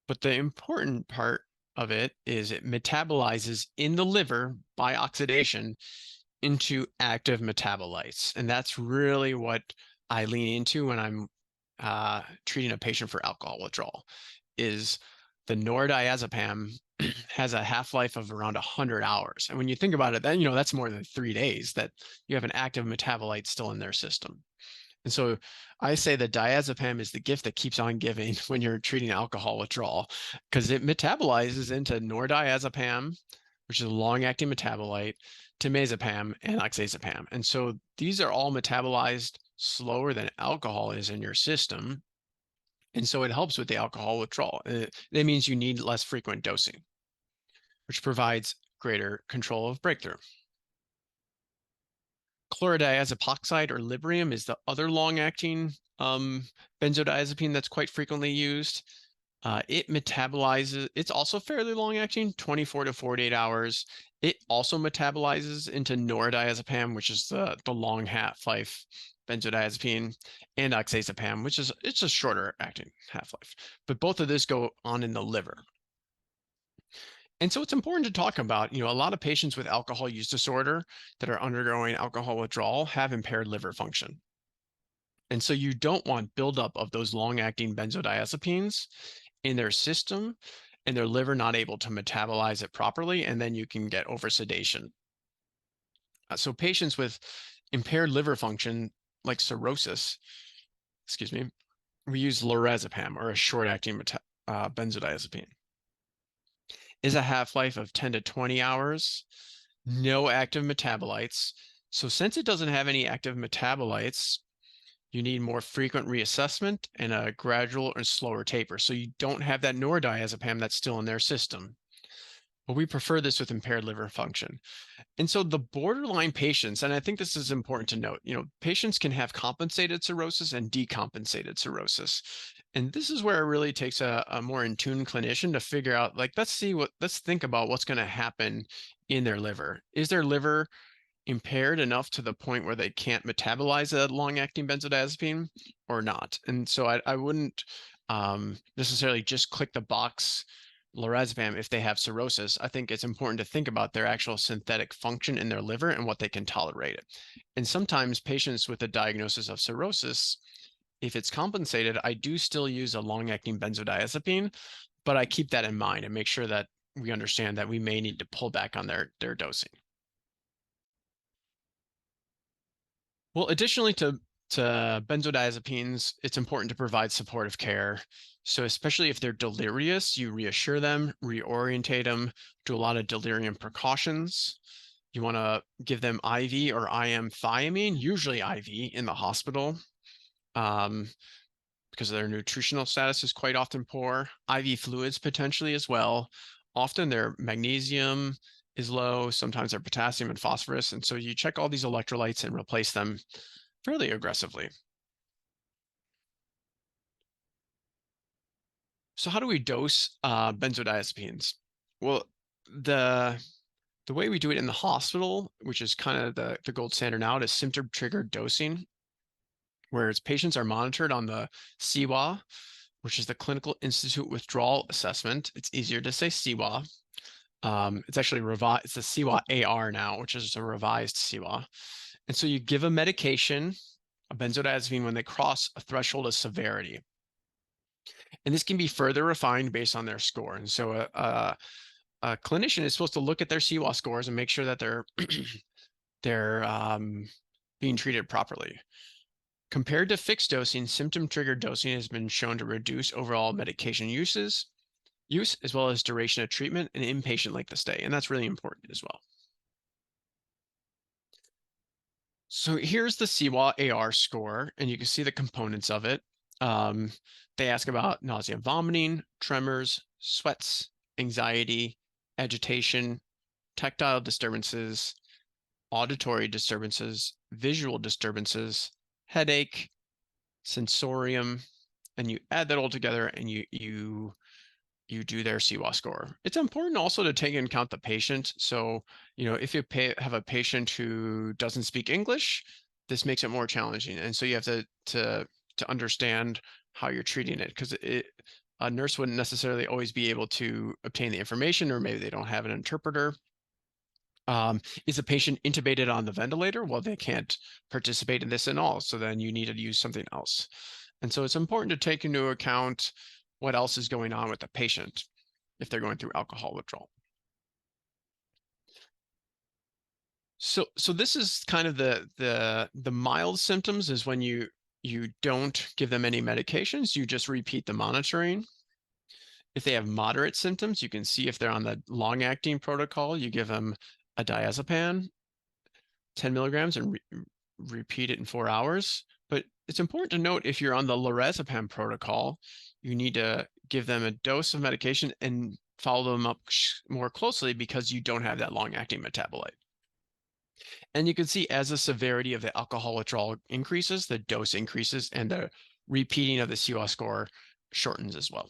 But the important part of it is it metabolizes in the liver by oxidation into active metabolites. And that's really what I lean into when I'm treating a patient for alcohol withdrawal, is the nordiazepam has a half-life of around 100 hours. And when you think about it, then, that's more than 3 days that you have an active metabolite still in their system. And so I say that diazepam is the gift that keeps on giving when you're treating alcohol withdrawal, because it metabolizes into nordiazepam, which is a long-acting metabolite, temazepam, and oxazepam. And so these are all metabolized slower than alcohol is in your system. And so it helps with the alcohol withdrawal. That means you need less frequent dosing, which provides greater control of breakthrough. Chlorodiazepoxide or Librium is the other long-acting benzodiazepine that's quite frequently used. It metabolizes, it's also fairly long-acting, 24 to 48 hours. It also metabolizes into nordiazepam, which is the long half-life benzodiazepine, and oxazepam, which is, it's a shorter acting half-life. But both of this go on in the liver. And so it's important to talk about, a lot of patients with alcohol use disorder that are undergoing alcohol withdrawal have impaired liver function. And so you don't want buildup of those long-acting benzodiazepines in their system and their liver not able to metabolize it properly, and then you can get oversedation. So patients with impaired liver function, like cirrhosis, we use lorazepam, or a short-acting benzodiazepine. Is a half-life of 10 to 20 hours, no active metabolites. So since it doesn't have any active metabolites, you need more frequent reassessment and a gradual or slower taper. So you don't have that nordiazepam that's still in their system. But we prefer this with impaired liver function. And so the borderline patients, and I think this is important to note, patients can have compensated cirrhosis and decompensated cirrhosis. And this is where it really takes a more in tune clinician to figure out, like, let's think about what's going to happen in their liver. Is their liver impaired enough to the point where they can't metabolize a long-acting benzodiazepine or not? And so I wouldn't necessarily just click the box lorazepam if they have cirrhosis. I think it's important to think about their actual synthetic function in their liver and what they can tolerate it. And sometimes patients with a diagnosis of cirrhosis, if it's compensated, I do still use a long-acting benzodiazepine, but I keep that in mind and make sure that we understand that we may need to pull back on their dosing. Well, additionally to benzodiazepines, it's important to provide supportive care. So especially if they're delirious, you reassure them, reorientate them, do a lot of delirium precautions. You want to give them IV or IM thiamine, usually IV in the hospital, because their nutritional status is quite often poor. IV fluids potentially as well. Often their magnesium is low, sometimes their potassium and phosphorus. And so you check all these electrolytes and replace them fairly aggressively. So how do we dose benzodiazepines? Well, the way we do it in the hospital, which is kind of the gold standard now, is symptom-triggered dosing, whereas patients are monitored on the CWA, which is the Clinical Institute Withdrawal Assessment. It's easier to say CWA. It's actually revised. It's the CWA AR now, which is a revised CWA. And so you give a medication, a benzodiazepine, when they cross a threshold of severity. And this can be further refined based on their score. And so a clinician is supposed to look at their CWA scores and make sure that they're being treated properly. Compared to fixed dosing, symptom-triggered dosing has been shown to reduce overall medication use, as well as duration of treatment and inpatient length of stay. And that's really important as well. So here's the CWA AR score, and you can see the components of it. They ask about nausea, vomiting, tremors, sweats, anxiety, agitation, tactile disturbances, auditory disturbances, visual disturbances, headache, sensorium, and you add that all together and you do their CWA score. It's important also to take into account the patient. So, if you have a patient who doesn't speak English, this makes it more challenging. And so you have to understand how you're treating it, because a nurse wouldn't necessarily always be able to obtain the information, or maybe they don't have an interpreter. Is a patient intubated on the ventilator? Well, they can't participate in this at all. So then you need to use something else. And so it's important to take into account what else is going on with the patient. if they're going through alcohol withdrawal. So this is kind of the mild symptoms is when you don't give them any medications, you just repeat the monitoring. If they have moderate symptoms, you can see if they're on the long-acting protocol, you give them a diazepam, 10 milligrams, and repeat it in 4 hours. But it's important to note if you're on the lorazepam protocol, you need to give them a dose of medication and follow them up more closely because you don't have that long-acting metabolite. And you can see as the severity of the alcohol withdrawal increases, the dose increases, and the repeating of the CWA score shortens as well.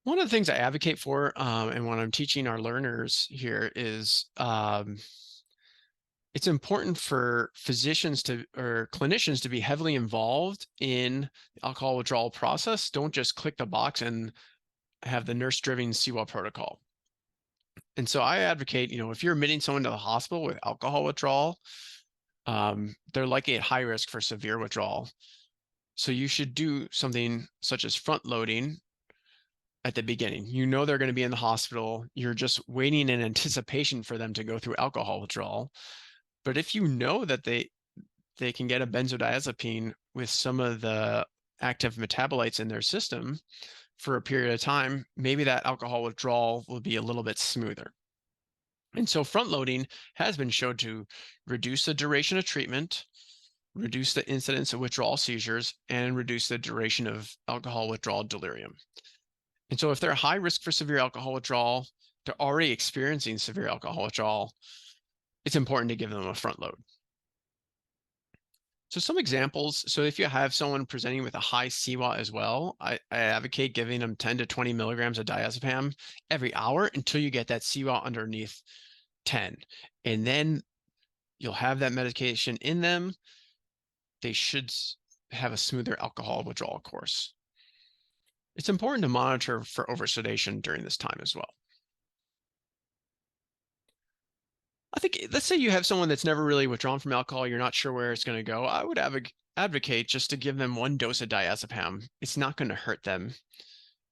One of the things I advocate for, and when I'm teaching our learners here is it's important for physicians or clinicians to be heavily involved in the alcohol withdrawal process. Don't just click the box and have the nurse-driven CWA protocol. And so I advocate, if you're admitting someone to the hospital with alcohol withdrawal, they're likely at high risk for severe withdrawal. So you should do something such as front loading at the beginning. They're going to be in the hospital. You're just waiting in anticipation for them to go through alcohol withdrawal. But if you know that they can get a benzodiazepine with some of the active metabolites in their system for a period of time, maybe that alcohol withdrawal will be a little bit smoother. And so front loading has been shown to reduce the duration of treatment, reduce the incidence of withdrawal seizures, and reduce the duration of alcohol withdrawal delirium. And so if they're high risk for severe alcohol withdrawal, they're already experiencing severe alcohol withdrawal, it's important to give them a front load. So some examples. So if you have someone presenting with a high CWA as well, I advocate giving them 10 to 20 milligrams of diazepam every hour until you get that CWA underneath 10. And then you'll have that medication in them. They should have a smoother alcohol withdrawal course. It's important to monitor for oversedation during this time as well. I think, let's say you have someone that's never really withdrawn from alcohol, you're not sure where it's going to go. I would advocate just to give them one dose of diazepam. It's not going to hurt them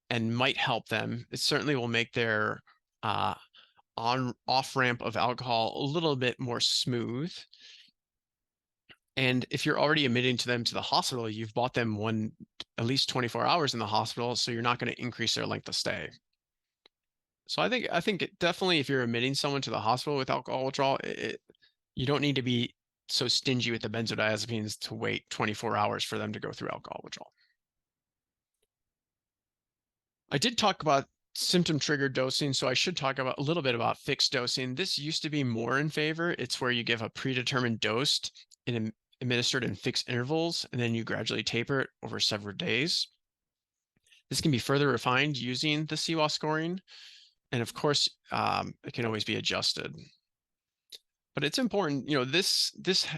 and might help them. It certainly will make their off ramp of alcohol a little bit more smooth. And if you're already admitting them to the hospital, you've bought them at least 24 hours in the hospital, so you're not going to increase their length of stay. So I think definitely if you're admitting someone to the hospital with alcohol withdrawal, you don't need to be so stingy with the benzodiazepines to wait 24 hours for them to go through alcohol withdrawal. I did talk about symptom triggered dosing, so I should talk about a little bit about fixed dosing. This used to be more in favor. It's where you give a predetermined dose administered in fixed intervals, and then you gradually taper it over several days. This can be further refined using the CWA scoring. And of course, it can always be adjusted. But it's important, this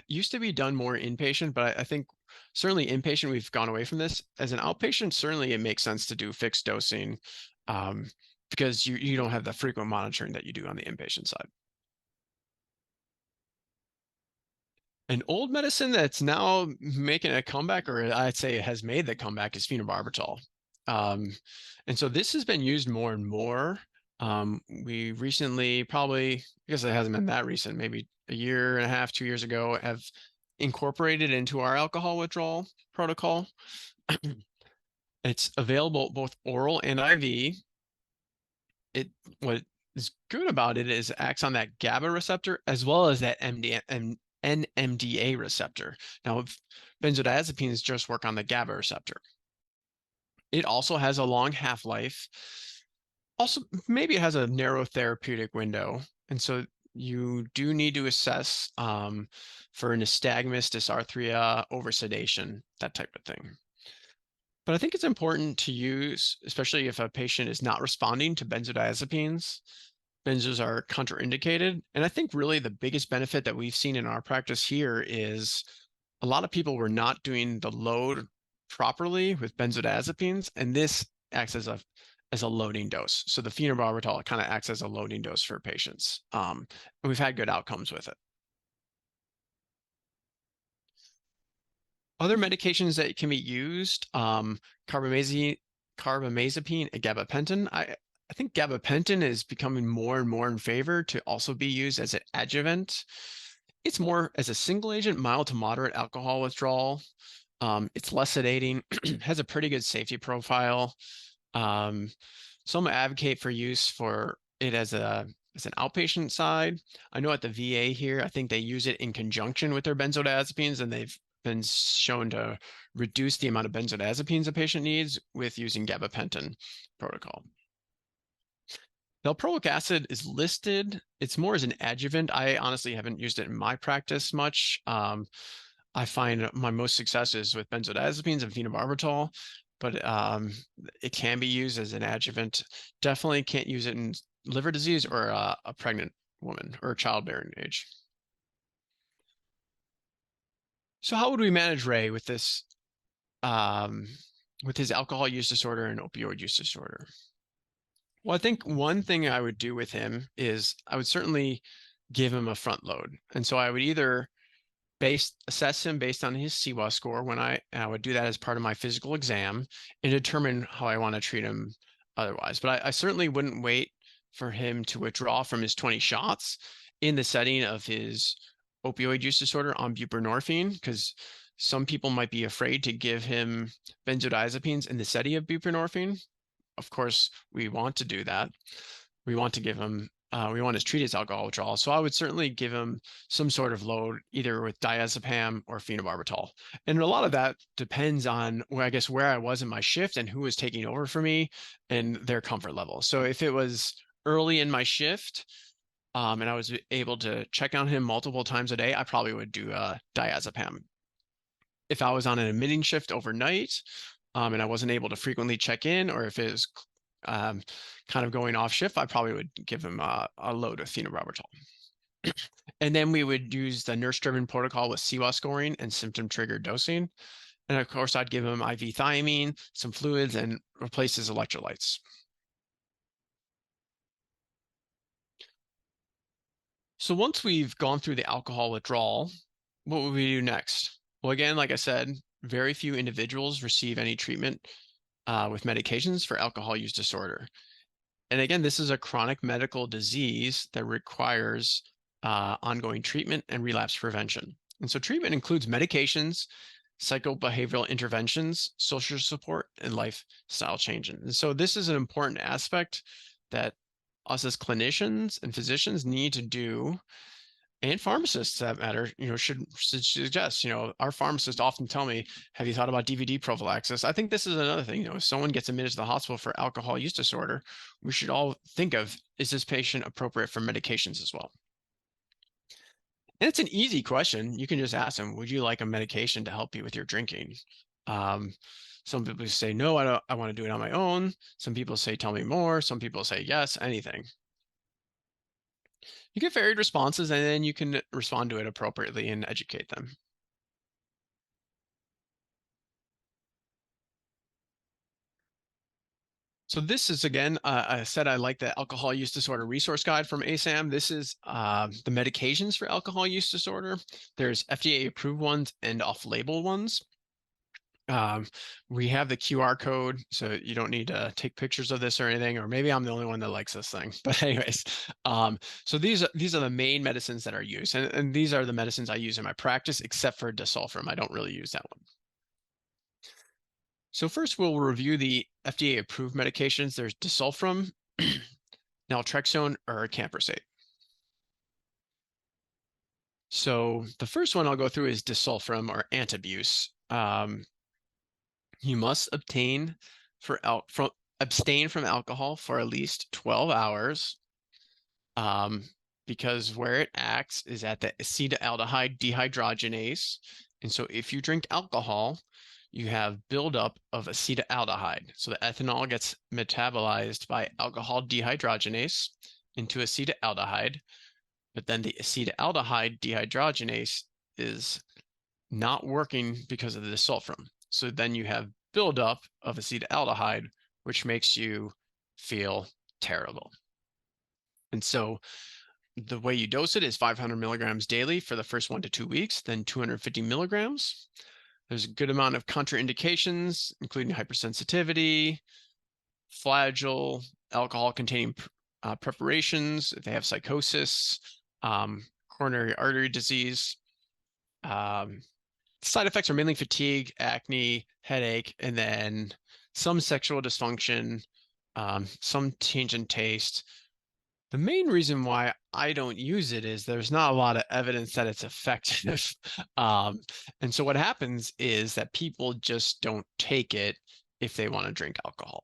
used to be done more inpatient, but I think certainly inpatient, we've gone away from this. As an outpatient, certainly it makes sense to do fixed dosing because you don't have the frequent monitoring that you do on the inpatient side. An old medicine that's now making a comeback, or I'd say it has made the comeback, is phenobarbital. And so this has been used more and more. We recently, probably, I guess it hasn't been that recent, maybe a year and a half, 2 years ago, have incorporated into our alcohol withdrawal protocol. It's available both oral and IV. What is good about it is it acts on that GABA receptor as well as that NMDA receptor. Now, benzodiazepines just work on the GABA receptor. It also has a long half-life. Also, maybe it has a narrow therapeutic window. And so you do need to assess for nystagmus, dysarthria, oversedation, that type of thing. But I think it's important to use, especially if a patient is not responding to benzodiazepines. Benzos are contraindicated. And I think really the biggest benefit that we've seen in our practice here is a lot of people were not doing the load properly with benzodiazepines, and this acts as a loading dose. So the phenobarbital kind of acts as a loading dose for patients. And we've had good outcomes with it. Other medications that can be used, carbamazepine carbamazepine, and gabapentin. I think gabapentin is becoming more and more in favor to also be used as an adjuvant. It's more as a single agent, mild to moderate alcohol withdrawal. It's less sedating, has a pretty good safety profile. Some advocate for use for it as an outpatient side. I know at the VA here, I think they use it in conjunction with their benzodiazepines, and they've been shown to reduce the amount of benzodiazepines a patient needs with using gabapentin protocol. Valproic acid is listed. It's more as an adjuvant. I honestly haven't used it in my practice much. I find my most success is with benzodiazepines and phenobarbital, but it can be used as an adjuvant. Definitely can't use it in liver disease or a pregnant woman or childbearing age. So how would we manage Ray with this, with his alcohol use disorder and opioid use disorder? Well, I think one thing I would do with him is I would certainly give him a front load. And so I would either assess him based on his CWA score when I would do that as part of my physical exam and determine how I want to treat him otherwise. But I certainly wouldn't wait for him to withdraw from his 20 shots in the setting of his opioid use disorder on buprenorphine, because some people might be afraid to give him benzodiazepines in the setting of buprenorphine. Of course, we want to do that. We want to give him, we want to treat his alcohol withdrawal. So I would certainly give him some sort of load, either with diazepam or phenobarbital. And a lot of that depends on, I guess, where I was in my shift and who was taking over for me and their comfort level. So if it was early in my shift, and I was able to check on him multiple times a day, I probably would do diazepam. If I was on an admitting shift overnight, and I wasn't able to frequently check in, or if it was kind of going off shift, I probably would give him a load of phenobarbital. And then we would use the nurse-driven protocol with CWA scoring and symptom-triggered dosing. And of course, I'd give him IV thiamine, some fluids, and replace his electrolytes. So once we've gone through the alcohol withdrawal, what would we do next? Well, again, like I said, very few individuals receive any treatment with medications for alcohol use disorder. And again, this is a chronic medical disease that requires ongoing treatment and relapse prevention. And so treatment includes medications, psychobehavioral interventions, social support, and lifestyle changes. And so this is an important aspect that us as clinicians and physicians need to do, and pharmacists that matter, should suggest. Our pharmacists often tell me, have you thought about DVD prophylaxis? I think this is another thing. If someone gets admitted to the hospital for alcohol use disorder, we should all think of, is this patient appropriate for medications as well? And it's an easy question. You can just ask them, would you like a medication to help you with your drinking? Some people say, no, I don't, I want to do it on my own. Some people say, tell me more. Some people say, yes, anything. You get varied responses, and then you can respond to it appropriately and educate them. So this is, again, I said I like the alcohol use disorder resource guide from ASAM. This is the medications for alcohol use disorder. There's FDA approved ones and off-label ones. We have the QR code, so you don't need to take pictures of this or anything, or maybe I'm the only one that likes this thing. But anyways, so these are the main medicines that are used, and these are the medicines I use in my practice, except for disulfiram. I don't really use that one. So first, we'll review the FDA-approved medications. There's disulfiram, naltrexone, or camprosate. So the first one I'll go through is disulfiram, or antabuse. You must abstain from alcohol for at least 12 hours, because where it acts is at the acetaldehyde dehydrogenase. And so if you drink alcohol, you have buildup of acetaldehyde. So the ethanol gets metabolized by alcohol dehydrogenase into acetaldehyde, but then the acetaldehyde dehydrogenase is not working because of the disulfiram. So then you have buildup of acetaldehyde, which makes you feel terrible. And so the way you dose it is 500 milligrams daily for the first 1 to 2 weeks, then 250 milligrams. There's a good amount of contraindications, including hypersensitivity, flagyl, alcohol-containing preparations, if they have psychosis, coronary artery disease. Side effects are mainly fatigue, acne, headache, and then some sexual dysfunction, some change in taste. The main reason why I don't use it is there's not a lot of evidence that it's effective. And so what happens is that people just don't take it if they want to drink alcohol.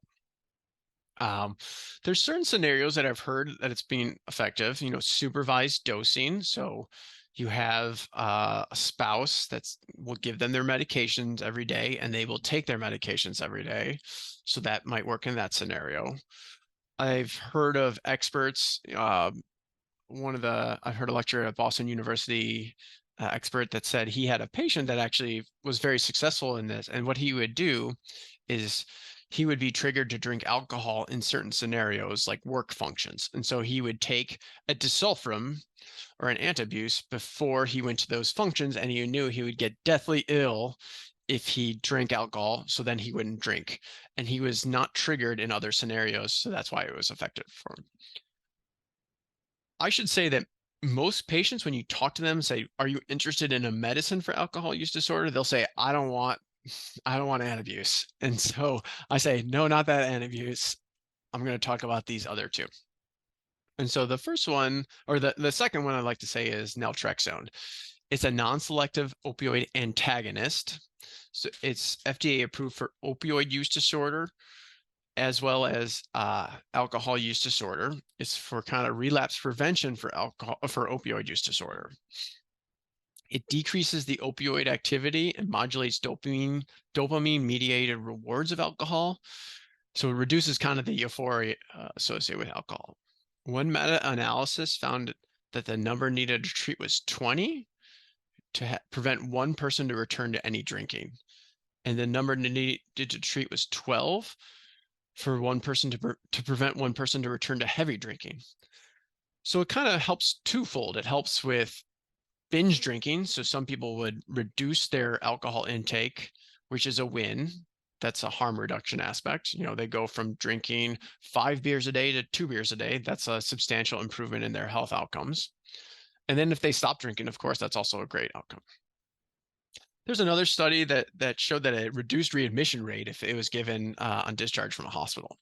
There's certain scenarios that I've heard that it's being effective, supervised dosing. So you have a spouse that's will give them their medications every day and they will take their medications every day. So that might work in that scenario. I've heard of experts, I've heard a lecture at Boston University expert that said he had a patient that actually was very successful in this. And what he would do is he would be triggered to drink alcohol in certain scenarios like work functions. And so he would take a disulfiram or an antabuse before he went to those functions, and he knew he would get deathly ill if he drank alcohol, so then he wouldn't drink. And he was not triggered in other scenarios, so that's why it was effective for him. I should say that most patients, when you talk to them, say, "Are you interested in a medicine for alcohol use disorder?" They'll say, "I don't want antabuse." And so I say, "No, not that antabuse. I'm going to talk about these other two." And so the first one, or the second one I'd like to say is naltrexone. It's a non-selective opioid antagonist. So it's FDA approved for opioid use disorder as well as alcohol use disorder. It's for kind of relapse prevention for opioid use disorder. It decreases the opioid activity and modulates dopamine-mediated rewards of alcohol. So it reduces kind of the euphoria associated with alcohol. One meta-analysis found that the number needed to treat was 20 to prevent one person to return to any drinking. And the number needed to treat was 12 for one person to prevent one person to return to heavy drinking. So it kind of helps twofold. It helps with binge drinking. So some people would reduce their alcohol intake, which is a win. That's a harm reduction aspect. They go from drinking 5 beers a day to 2 beers a day. That's a substantial improvement in their health outcomes. And then if they stop drinking, of course, that's also a great outcome. There's another study that showed that it reduced readmission rate if it was given on discharge from a hospital,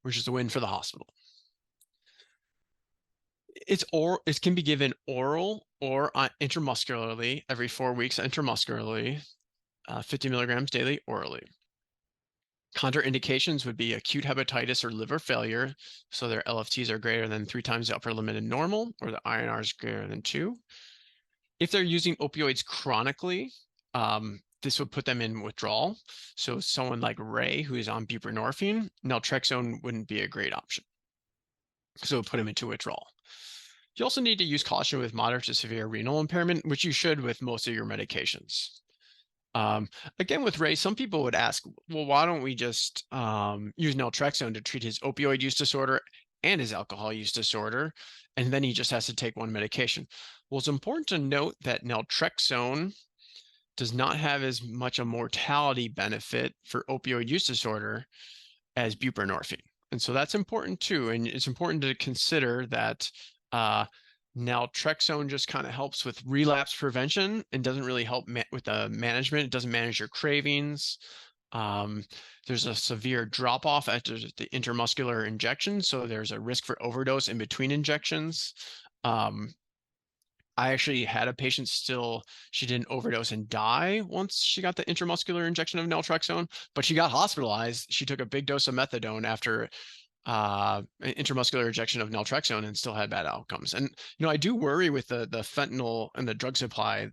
which is a win for the hospital. It can be given oral or intramuscularly every 4 weeks intramuscularly, 50 milligrams daily orally. Contraindications would be acute hepatitis or liver failure, so their LFTs are greater than 3 times the upper limit in normal, or the INR is greater than 2. If they're using opioids chronically, this would put them in withdrawal. So someone like Ray, who is on buprenorphine, naltrexone wouldn't be a great option. So it would put him into withdrawal. You also need to use caution with moderate to severe renal impairment, which you should with most of your medications. Again, with Ray, some people would ask, well, why don't we just use naltrexone to treat his opioid use disorder and his alcohol use disorder, and then he just has to take one medication? Well, it's important to note that naltrexone does not have as much a mortality benefit for opioid use disorder as buprenorphine. And so that's important too. And it's important to consider that naltrexone just kind of helps with relapse prevention and doesn't really help with the management. It doesn't manage your cravings. There's a severe drop off after the intramuscular injection. So there's a risk for overdose in between injections. I actually had a patient she didn't overdose and die once she got the intramuscular injection of naltrexone, but she got hospitalized. She took a big dose of methadone after an intramuscular injection of naltrexone and still had bad outcomes. And, I do worry with the fentanyl and the drug supply.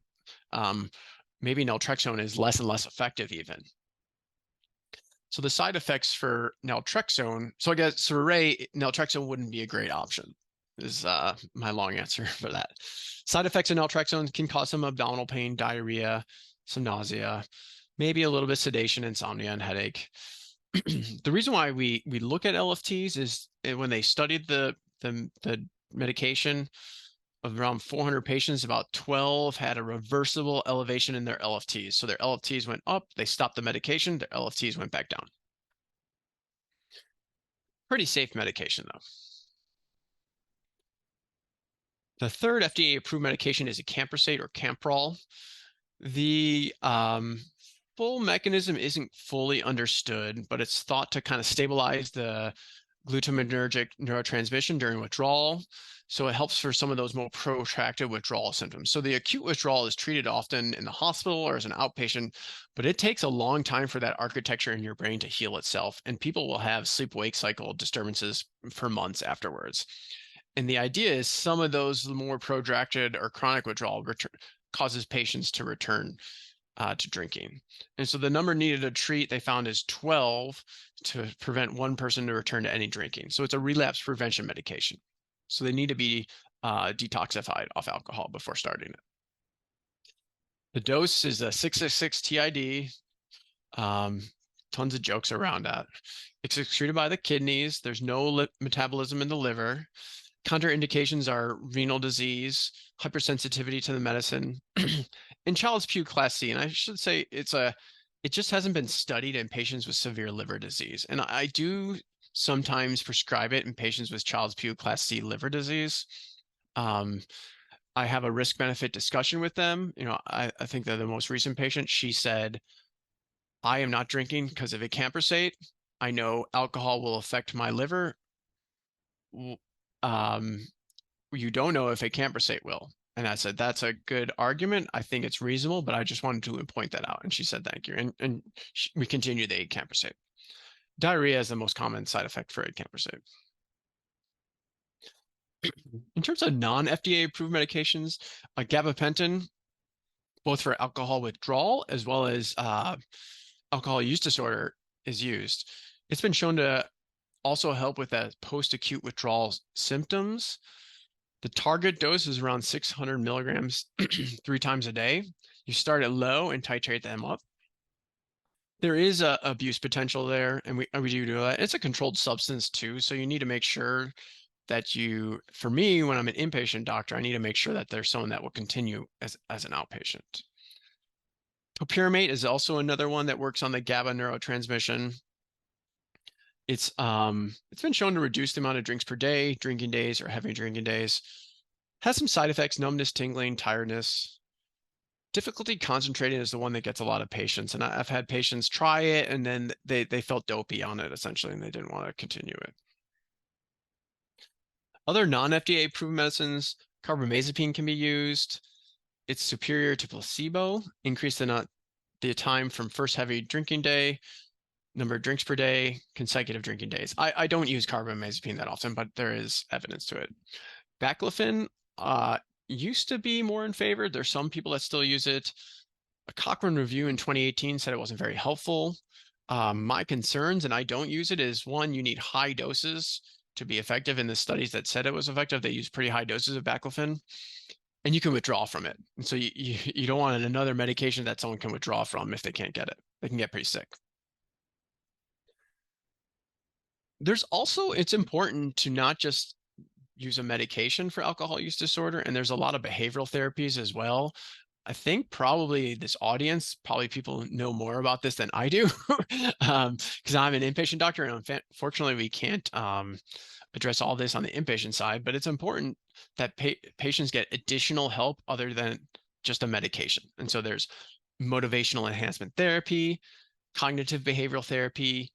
Maybe naltrexone is less and less effective even. So the side effects for naltrexone, so I guess for Ray, naltrexone wouldn't be a great option, is my long answer for that. Side effects of naltrexone can cause some abdominal pain, diarrhea, some nausea, maybe a little bit sedation, insomnia, and headache. The reason why we look at LFTs is when they studied the medication, Of around 400 patients, about 12 had a reversible elevation in their LFTs. So their LFTs went up, they stopped the medication, their LFTs went back down. Pretty safe medication, though. The third FDA-approved medication is acamprosate or Camprol. The full mechanism isn't fully understood, but it's thought to kind of stabilize the glutamatergic neurotransmission during withdrawal. So it helps for some of those more protracted withdrawal symptoms. So the acute withdrawal is treated often in the hospital or as an outpatient, but it takes a long time for that architecture in your brain to heal itself. And people will have sleep-wake cycle disturbances for months afterwards. And the idea is some of those more protracted or chronic withdrawal causes patients to return to drinking. And so the number needed to treat, they found, is 12 to prevent one person to return to any drinking. So it's a relapse prevention medication. So they need to be detoxified off alcohol before starting it. The dose is a 666 TID. Tons of jokes around that. It's excreted by the kidneys. There's no metabolism in the liver. Contraindications are renal disease, hypersensitivity to the medicine, and Child-Pugh class C. And I should say it just hasn't been studied in patients with severe liver disease. And I do sometimes prescribe it in patients with Child-Pugh class C liver disease. I have a risk-benefit discussion with them. I think that the most recent patient, she said, I am not drinking because of acamprosate. I know alcohol will affect my liver. You don't know if acamprosate will. And I said, that's a good argument. I think it's reasonable, but I just wanted to point that out. And she said, thank you. And we continue the acamprosate. Diarrhea is the most common side effect for acamprosate. In terms of non-FDA approved medications, gabapentin, both for alcohol withdrawal as well as alcohol use disorder, is used. It's been shown to also help with that post-acute withdrawal symptoms. The target dose is around 600 milligrams 3 times a day. You start it low and titrate them up. There is a abuse potential there, and we do that. It's a controlled substance too, so you need to make sure that for me, when I'm an inpatient doctor, I need to make sure that there's someone that will continue as an outpatient. Topiramate is also another one that works on the GABA neurotransmission. It's been shown to reduce the amount of drinks per day, drinking days, or heavy drinking days. Has some side effects: numbness, tingling, tiredness. Difficulty concentrating is the one that gets a lot of patients. And I've had patients try it and then they felt dopey on it essentially, and they didn't want to continue it. Other non-FDA approved medicines, carbamazepine can be used. It's superior to placebo, increase the time from first heavy drinking day, number of drinks per day, consecutive drinking days. I don't use carbamazepine that often, but there is evidence to it. Baclofen used to be more in favor. There's some people that still use it. A Cochrane review in 2018 said it wasn't very helpful. My concerns, and I don't use it, is one, you need high doses to be effective. In the studies that said it was effective, they used pretty high doses of baclofen, and you can withdraw from it. And so you don't want another medication that someone can withdraw from if they can't get it. They can get pretty sick. There's also, it's important to not just use a medication for alcohol use disorder, and there's a lot of behavioral therapies as well. I think probably this audience, probably people know more about this than I do, because I'm an inpatient doctor, and unfortunately we can't address all this on the inpatient side, but it's important that patients get additional help other than just a medication. And so there's motivational enhancement therapy, cognitive behavioral therapy,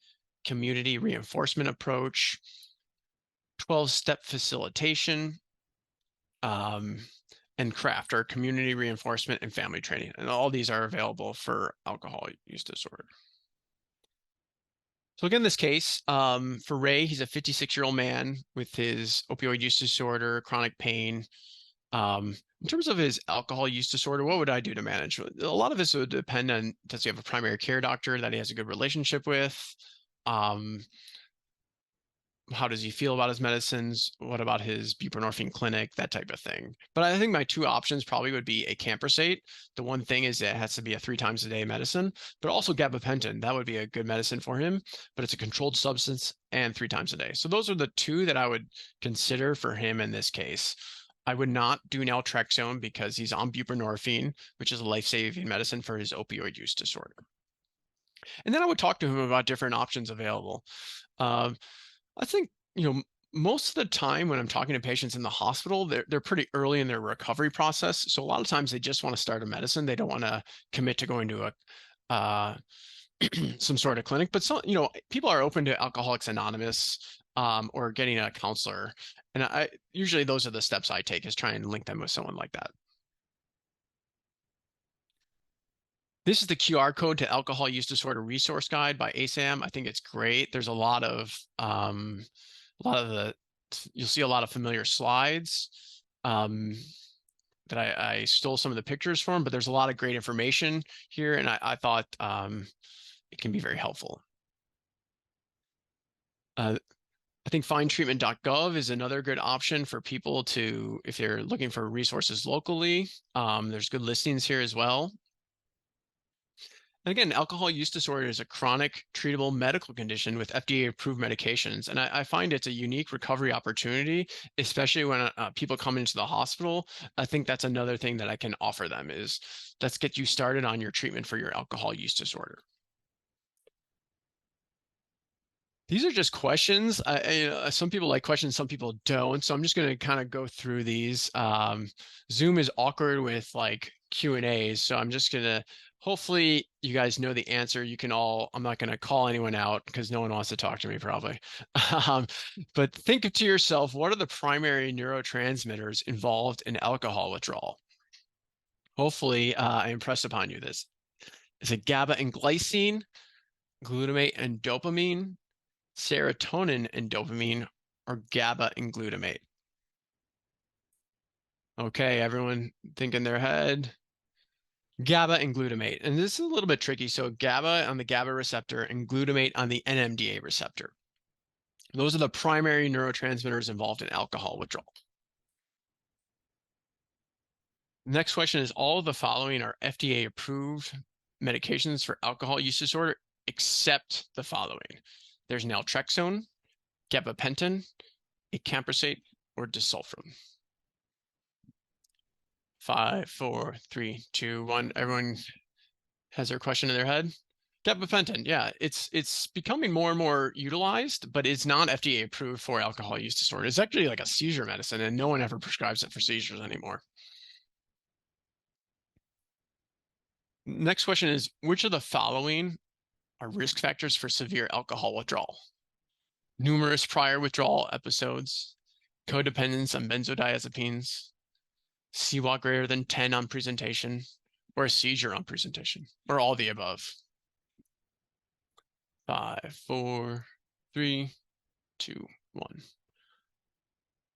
community reinforcement approach, 12-step facilitation, and CRAFT, or community reinforcement and family training. And all these are available for alcohol use disorder. So again, this case, for Ray, he's a 56-year-old man with his opioid use disorder, chronic pain. In terms of his alcohol use disorder, what would I do to manage? A lot of this would depend on, does he have a primary care doctor that he has a good relationship with? How does he feel about his medicines? What about his buprenorphine clinic? That type of thing. But I think my 2 options probably would be acamprosate. The one thing is that it has to be a 3 times a day medicine, but also gabapentin. That would be a good medicine for him, but it's a controlled substance and 3 times a day. So those are the 2 that I would consider for him in this case. I would not do naltrexone because he's on buprenorphine, which is a life-saving medicine for his opioid use disorder. And then I would talk to him about different options available. Um, I think, most of the time when I'm talking to patients in the hospital, they're pretty early in their recovery process. So a lot of times they just want to start a medicine. They don't want to commit to going to a some sort of clinic. But some, people are open to Alcoholics Anonymous, or getting a counselor. And I usually those are the steps I take, is try and link them with someone like that. This is the QR code to Alcohol Use Disorder Resource Guide by ASAM. I think it's great. There's a lot of you'll see a lot of familiar slides that I stole some of the pictures from, but there's a lot of great information here, and I thought it can be very helpful. I think findtreatment.gov is another good option for people to, if they're looking for resources locally. There's good listings here as well. And again, alcohol use disorder is a chronic treatable medical condition with FDA-approved medications. And I find it's a unique recovery opportunity, especially when people come into the hospital. I think that's another thing that I can offer them is, let's get you started on your treatment for your alcohol use disorder. These are just questions. Some people like questions, some people don't. So I'm just going to kind of go through these. Zoom is awkward with like Q&As. So I'm just going to, hopefully you guys know the answer. You can all, I'm not going to call anyone out because no one wants to talk to me probably. But think to yourself, what are the primary neurotransmitters involved in alcohol withdrawal? Hopefully I impressed upon you this. Is it GABA and glycine, glutamate and dopamine, serotonin and dopamine, or GABA and glutamate? Okay, everyone think in their head. GABA and glutamate. And this is a little bit tricky. So GABA on the GABA receptor and glutamate on the NMDA receptor. Those are the primary neurotransmitters involved in alcohol withdrawal. Next question is, all of the following are FDA approved medications for alcohol use disorder, except the following. There's naltrexone, gabapentin, acamprosate, or disulfiram. 5, 4, 3, 2, 1. Everyone has their question in their head. Gabapentin, yeah, it's becoming more and more utilized, but it's not FDA approved for alcohol use disorder. It's actually like a seizure medicine, and no one ever prescribes it for seizures anymore. Next question is, which of the following are risk factors for severe alcohol withdrawal? Numerous prior withdrawal episodes, codependence on benzodiazepines, CWAC greater than 10 on presentation, or a seizure on presentation, or all the above. 5, 4, 3, 2, 1.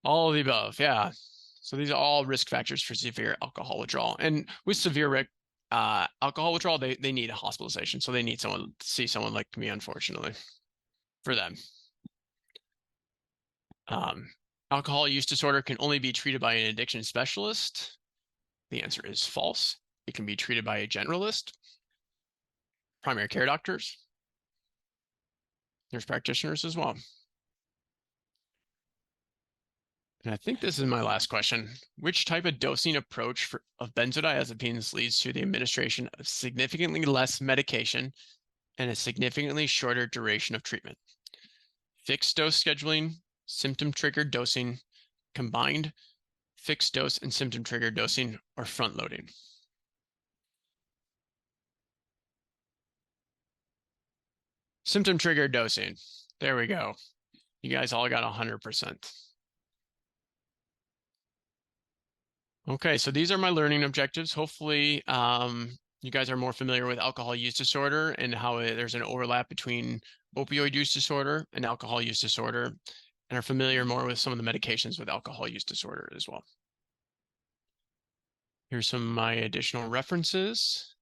All of the above, yeah. So these are all risk factors for severe alcohol withdrawal. And with severe alcohol withdrawal, they need a hospitalization. So they need someone to see someone like me, unfortunately, for them. Alcohol use disorder can only be treated by an addiction specialist. The answer is false. It can be treated by a generalist, primary care doctors, nurse practitioners as well. And I think this is my last question. Which type of dosing approach of benzodiazepines leads to the administration of significantly less medication and a significantly shorter duration of treatment? Fixed dose scheduling, symptom triggered dosing, combined fixed dose and symptom triggered dosing, or front loading? Symptom triggered dosing. There we go. You guys all got 100%. Okay, so these are my learning objectives. Hopefully, you guys are more familiar with alcohol use disorder and how there's an overlap between opioid use disorder and alcohol use disorder, and are familiar more with some of the medications with alcohol use disorder as well. Here's some of my additional references.